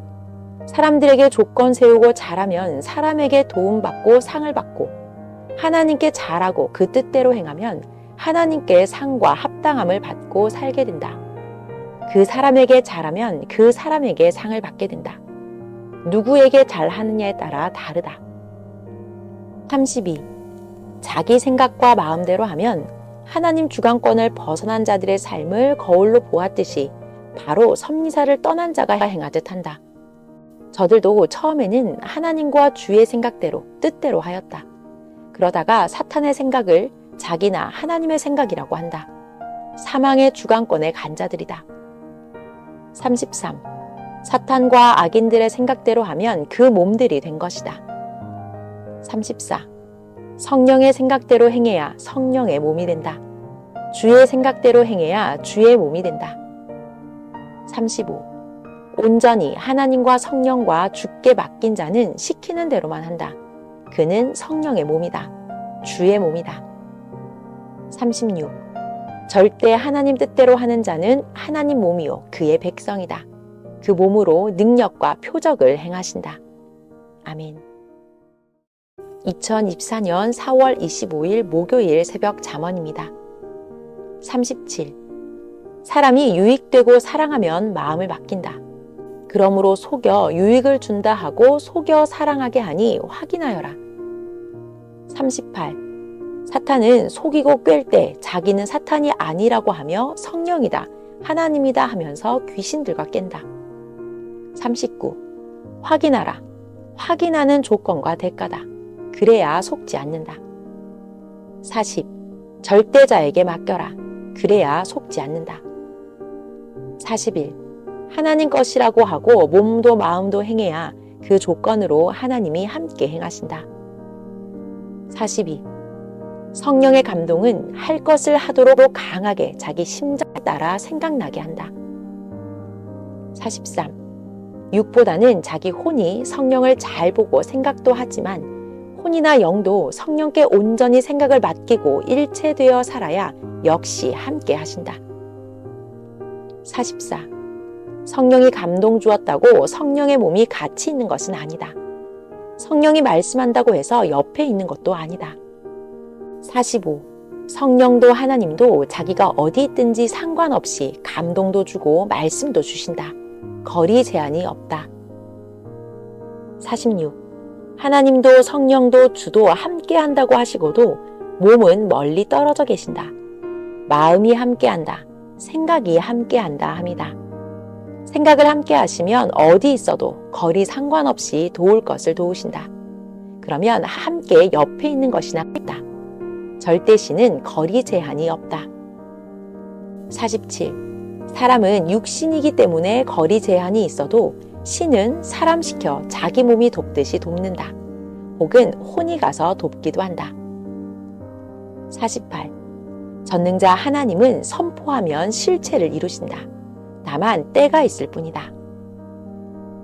사람들에게 조건 세우고 잘하면 사람에게 도움받고 상을 받고 하나님께 잘하고 그 뜻대로 행하면 하나님께 상과 합당함을 받고 살게 된다. 그 사람에게 잘하면 그 사람에게 상을 받게 된다. 누구에게 잘하느냐에 따라 다르다. 32. 자기 생각과 마음대로 하면 하나님 주관권을 벗어난 자들의 삶을 거울로 보았듯이 바로 섭리사를 떠난 자가 행하듯 한다. 저들도 처음에는 하나님과 주의 생각대로 뜻대로 하였다. 그러다가 사탄의 생각을 자기나 하나님의 생각이라고 한다. 사망의 주관권에 간 자들이다. 33. 사탄과 악인들의 생각대로 하면 그 몸들이 된 것이다. 34. 성령의 생각대로 행해야 성령의 몸이 된다. 주의 생각대로 행해야 주의 몸이 된다. 35. 온전히 하나님과 성령과 주께 맡긴 자는 시키는 대로만 한다. 그는 성령의 몸이다. 주의 몸이다. 36. 절대 하나님 뜻대로 하는 자는 하나님 몸이요 그의 백성이다. 그 몸으로 능력과 표적을 행하신다. 아멘. 2024년 4월 25일 목요일 새벽 잠언입니다. 37. 사람이 유익되고 사랑하면 마음을 맡긴다. 그러므로 속여 유익을 준다 하고 속여 사랑하게 하니 확인하여라. 38. 사탄은 속이고 꿰을 때 자기는 사탄이 아니라고 하며 성령이다, 하나님이다 하면서 귀신들과 깬다. 39. 확인하라. 확인하는 조건과 대가다. 그래야 속지 않는다. 40. 절대자에게 맡겨라. 그래야 속지 않는다. 41. 하나님 것이라고 하고 몸도 마음도 행해야 그 조건으로 하나님이 함께 행하신다. 42. 성령의 감동은 할 것을 하도록 강하게 자기 심장에 따라 생각나게 한다. 43. 육보다는 자기 혼이 성령을 잘 보고 생각도 하지만 혼이나 영도 성령께 온전히 생각을 맡기고 일체되어 살아야 역시 함께 하신다. 44. 성령이 감동 주었다고 성령의 몸이 같이 있는 것은 아니다. 성령이 말씀한다고 해서 옆에 있는 것도 아니다. 45. 성령도 하나님도 자기가 어디 있든지 상관없이 감동도 주고 말씀도 주신다. 거리 제한이 없다. 46. 하나님도 성령도 주도 함께 한다고 하시고도 몸은 멀리 떨어져 계신다. 마음이 함께 한다. 생각이 함께 한다 합니다. 생각을 함께 하시면 어디 있어도 거리 상관없이 도울 것을 도우신다. 그러면 함께 옆에 있는 것이나 있다. 절대시는 거리 제한이 없다. 47. 사람은 육신이기 때문에 거리 제한이 있어도 신은 사람 시켜 자기 몸이 돕듯이 돕는다. 혹은 혼이 가서 돕기도 한다. 48. 전능자 하나님은 선포하면 실체를 이루신다. 다만 때가 있을 뿐이다.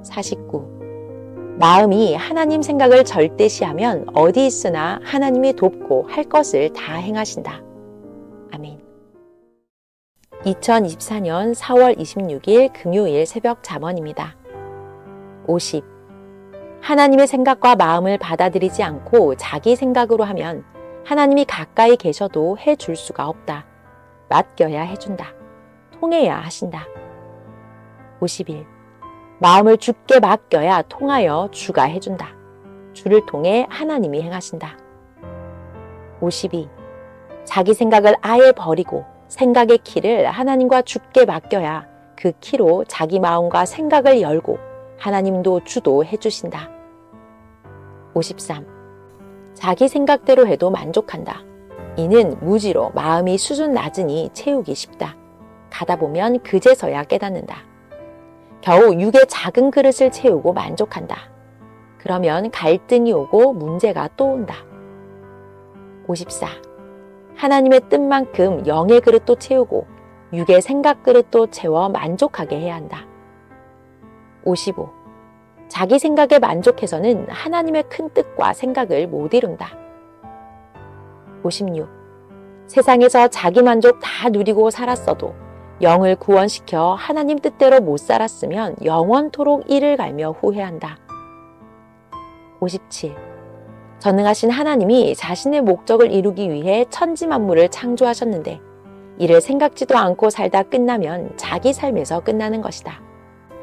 49. 마음이 하나님 생각을 절대시하면 어디 있으나 하나님이 돕고 할 것을 다 행하신다. 아멘. 2024년 4월 26일 금요일 새벽 잠언입니다. 50. 하나님의 생각과 마음을 받아들이지 않고 자기 생각으로 하면 하나님이 가까이 계셔도 해줄 수가 없다. 맡겨야 해준다. 통해야 하신다. 51. 마음을 주께 맡겨야 통하여 주가 해준다. 주를 통해 하나님이 행하신다. 52. 자기 생각을 아예 버리고 생각의 키를 하나님과 주께 맡겨야 그 키로 자기 마음과 생각을 열고 하나님도 주도 해주신다. 53. 자기 생각대로 해도 만족한다. 이는 무지로 마음이 수준 낮으니 채우기 쉽다. 가다 보면 그제서야 깨닫는다. 겨우 육의 작은 그릇을 채우고 만족한다. 그러면 갈등이 오고 문제가 또 온다. 54. 하나님의 뜻만큼 영의 그릇도 채우고 육의 생각 그릇도 채워 만족하게 해야 한다. 55. 자기 생각에 만족해서는 하나님의 큰 뜻과 생각을 못 이룬다. 56. 세상에서 자기 만족 다 누리고 살았어도 영을 구원시켜 하나님 뜻대로 못 살았으면 영원토록 이를 갈며 후회한다. 57. 전능하신 하나님이 자신의 목적을 이루기 위해 천지 만물을 창조하셨는데 이를 생각지도 않고 살다 끝나면 자기 삶에서 끝나는 것이다.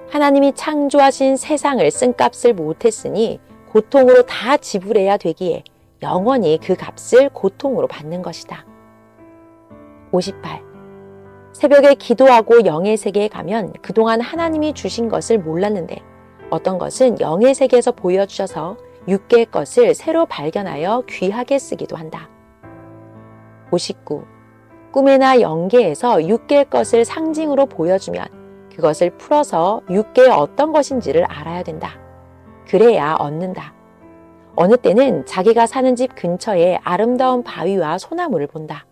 하나님이 창조하신 세상을 쓴값을 못했으니 고통으로 다 지불해야 되기에 영원히 그 값을 고통으로 받는 것이다. 58. 새벽에 기도하고 영의 세계에 가면 그동안 하나님이 주신 것을 몰랐는데 어떤 것은 영의 세계에서 보여주셔서 육계의 것을 새로 발견하여 귀하게 쓰기도 한다. 59. 꿈에나 영계에서 육계의 것을 상징으로 보여주면 그것을 풀어서 육계의 어떤 것인지를 알아야 된다. 그래야 얻는다. 어느 때는 자기가 사는 집 근처에 아름다운 바위와 소나무를 본다.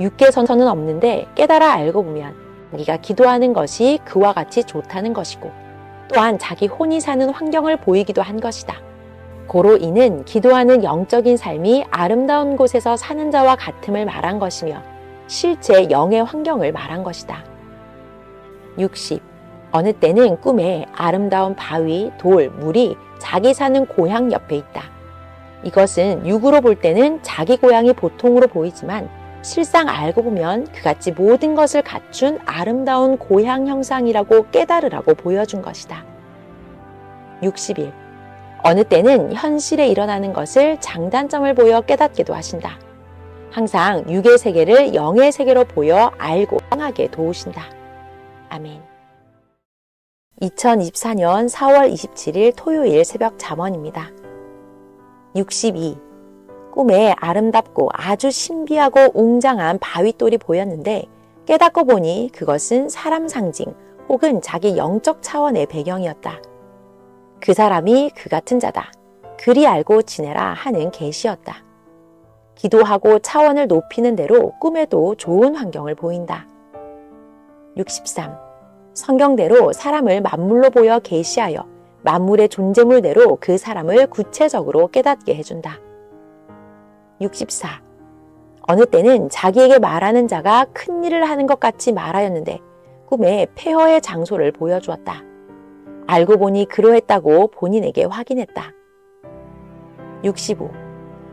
육계선서는 없는데 깨달아 알고 보면 자기가 기도하는 것이 그와 같이 좋다는 것이고 또한 자기 혼이 사는 환경을 보이기도 한 것이다. 고로 이는 기도하는 영적인 삶이 아름다운 곳에서 사는 자와 같음을 말한 것이며 실제 영의 환경을 말한 것이다. 60. 어느 때는 꿈에 아름다운 바위, 돌, 물이 자기 사는 고향 옆에 있다. 이것은 육으로 볼 때는 자기 고향이 보통으로 보이지만 실상 알고 보면 그같이 모든 것을 갖춘 아름다운 고향 형상이라고 깨달으라고 보여준 것이다. 61. 어느 때는 현실에 일어나는 것을 장단점을 보여 깨닫기도 하신다. 항상 육의 세계를 영의 세계로 보여 알고 행하게 도우신다. 아멘. 2024년 4월 27일 토요일 새벽 잠언입니다. 62. 꿈에 아름답고 아주 신비하고 웅장한 바위돌이 보였는데 깨닫고 보니 그것은 사람 상징 혹은 자기 영적 차원의 배경이었다. 그 사람이 그 같은 자다. 그리 알고 지내라 하는 계시였다. 기도하고 차원을 높이는 대로 꿈에도 좋은 환경을 보인다. 63. 성경대로 사람을 만물로 보여 계시하여 만물의 존재물대로 그 사람을 구체적으로 깨닫게 해준다. 64. 어느 때는 자기에게 말하는 자가 큰 일을 하는 것 같이 말하였는데 꿈에 폐허의 장소를 보여주었다. 알고 보니 그러했다고 본인에게 확인했다. 65.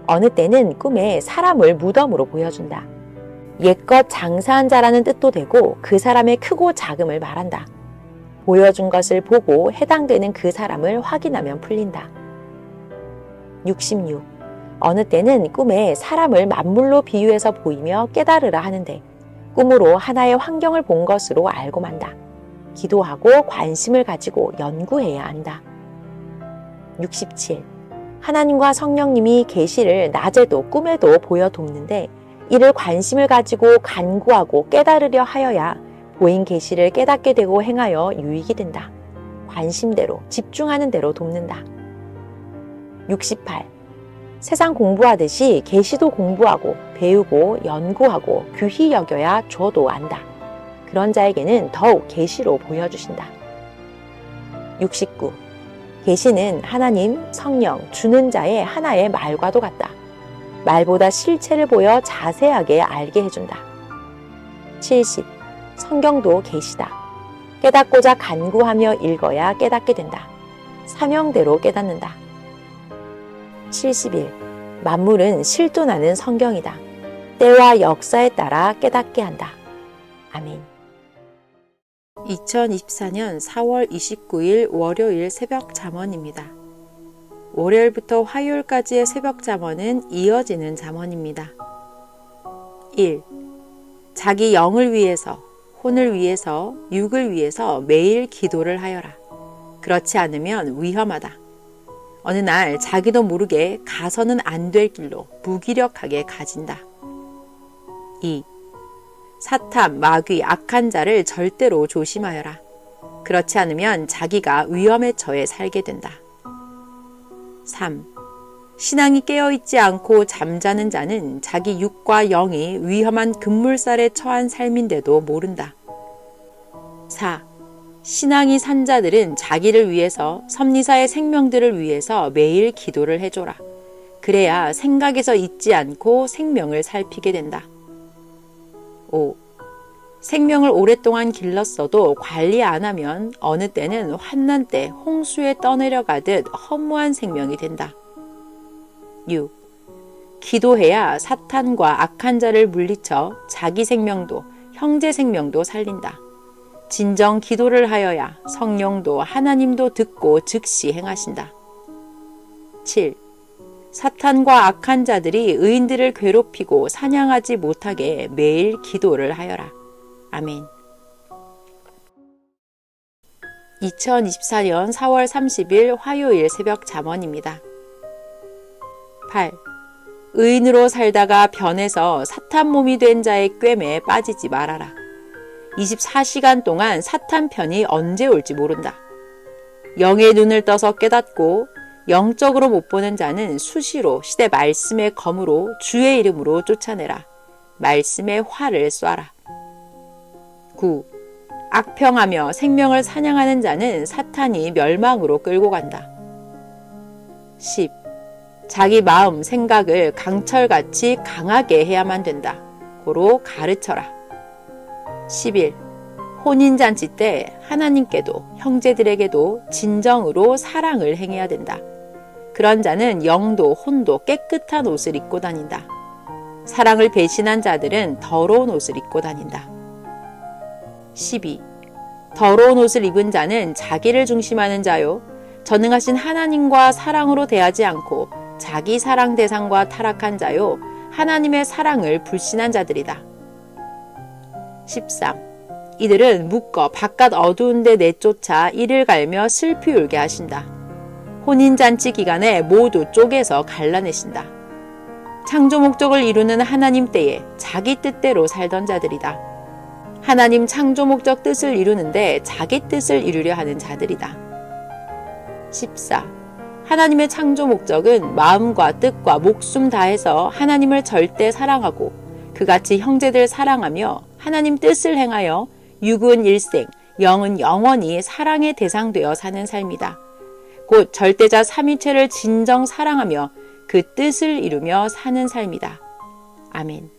어느 때는 꿈에 사람을 무덤으로 보여준다. 옛것 장사한 자라는 뜻도 되고 그 사람의 크고 작음을 말한다. 보여준 것을 보고 해당되는 그 사람을 확인하면 풀린다. 66. 어느 때는 꿈에 사람을 만물로 비유해서 보이며 깨달으라 하는데 꿈으로 하나의 환경을 본 것으로 알고 만다. 기도하고 관심을 가지고 연구해야 한다. 67. 하나님과 성령님이 계시를 낮에도 꿈에도 보여 돕는데 이를 관심을 가지고 간구하고 깨달으려 하여야 보인 계시를 깨닫게 되고 행하여 유익이 된다. 관심대로 집중하는 대로 돕는다. 68. 세상 공부하듯이 계시도 공부하고 배우고 연구하고 귀히 여겨야 줘도 안다. 그런 자에게는 더욱 계시로 보여주신다. 69. 계시는 하나님, 성령, 주는 자의 하나의 말과도 같다. 말보다 실체를 보여 자세하게 알게 해준다. 70. 성경도 계시다. 깨닫고자 간구하며 읽어야 깨닫게 된다. 사명대로 깨닫는다. 71. 만물은 실존하는 성경이다. 때와 역사에 따라 깨닫게 한다. 아멘. 2024년 4월 29일 월요일 새벽 잠언입니다. 월요일부터 화요일까지의 새벽 잠언은 이어지는 잠언입니다. 1. 자기 영을 위해서, 혼을 위해서, 육을 위해서 매일 기도를 하여라. 그렇지 않으면 위험하다. 어느 날 자기도 모르게 가서는 안 될 길로 무기력하게 가진다. 2. 사탄, 마귀, 악한 자를 절대로 조심하여라. 그렇지 않으면 자기가 위험에 처해 살게 된다. 3. 신앙이 깨어있지 않고 잠자는 자는 자기 육과 영이 위험한 급물살에 처한 삶인데도 모른다. 4. 신앙이 산 자들은 자기를 위해서, 섭리사의 생명들을 위해서 매일 기도를 해줘라. 그래야 생각에서 잊지 않고 생명을 살피게 된다. 5. 생명을 오랫동안 길렀어도 관리 안 하면 어느 때는 환난 때 홍수에 떠내려가듯 허무한 생명이 된다. 6. 기도해야 사탄과 악한 자를 물리쳐 자기 생명도 형제 생명도 살린다. 진정 기도를 하여야 성령도 하나님도 듣고 즉시 행하신다. 7. 사탄과 악한 자들이 의인들을 괴롭히고 사냥하지 못하게 매일 기도를 하여라. 아멘. 2024년 4월 30일 화요일 새벽 잠언입니다. 8. 의인으로 살다가 변해서 사탄 몸이 된 자의 꿰매에 빠지지 말아라. 24시간 동안 사탄 편이 언제 올지 모른다. 영의 눈을 떠서 깨닫고 영적으로 못 보는 자는 수시로 시대 말씀의 검으로 주의 이름으로 쫓아내라. 말씀의 활을 쏴라. 9. 악평하며 생명을 사냥하는 자는 사탄이 멸망으로 끌고 간다. 10. 자기 마음, 생각을 강철같이 강하게 해야만 된다. 고로 가르쳐라. 11. 혼인잔치 때 하나님께도 형제들에게도 진정으로 사랑을 행해야 된다. 그런 자는 영도 혼도 깨끗한 옷을 입고 다닌다. 사랑을 배신한 자들은 더러운 옷을 입고 다닌다. 12. 더러운 옷을 입은 자는 자기를 중심하는 자요. 전능하신 하나님과 사랑으로 대하지 않고 자기 사랑 대상과 타락한 자요. 하나님의 사랑을 불신한 자들이다. 13. 이들은 묶어 바깥 어두운 데 내쫓아 이를 갈며 슬피 울게 하신다. 혼인잔치 기간에 모두 쪼개서 갈라내신다. 창조 목적을 이루는 하나님 때에 자기 뜻대로 살던 자들이다. 하나님 창조 목적 뜻을 이루는데 자기 뜻을 이루려 하는 자들이다. 14. 하나님의 창조 목적은 마음과 뜻과 목숨 다해서 하나님을 절대 사랑하고 그같이 형제들 사랑하며 하나님 뜻을 행하여 육은 일생, 영은 영원히 사랑의 대상되어 사는 삶이다. 곧 절대자 삼위체를 진정 사랑하며 그 뜻을 이루며 사는 삶이다. 아멘.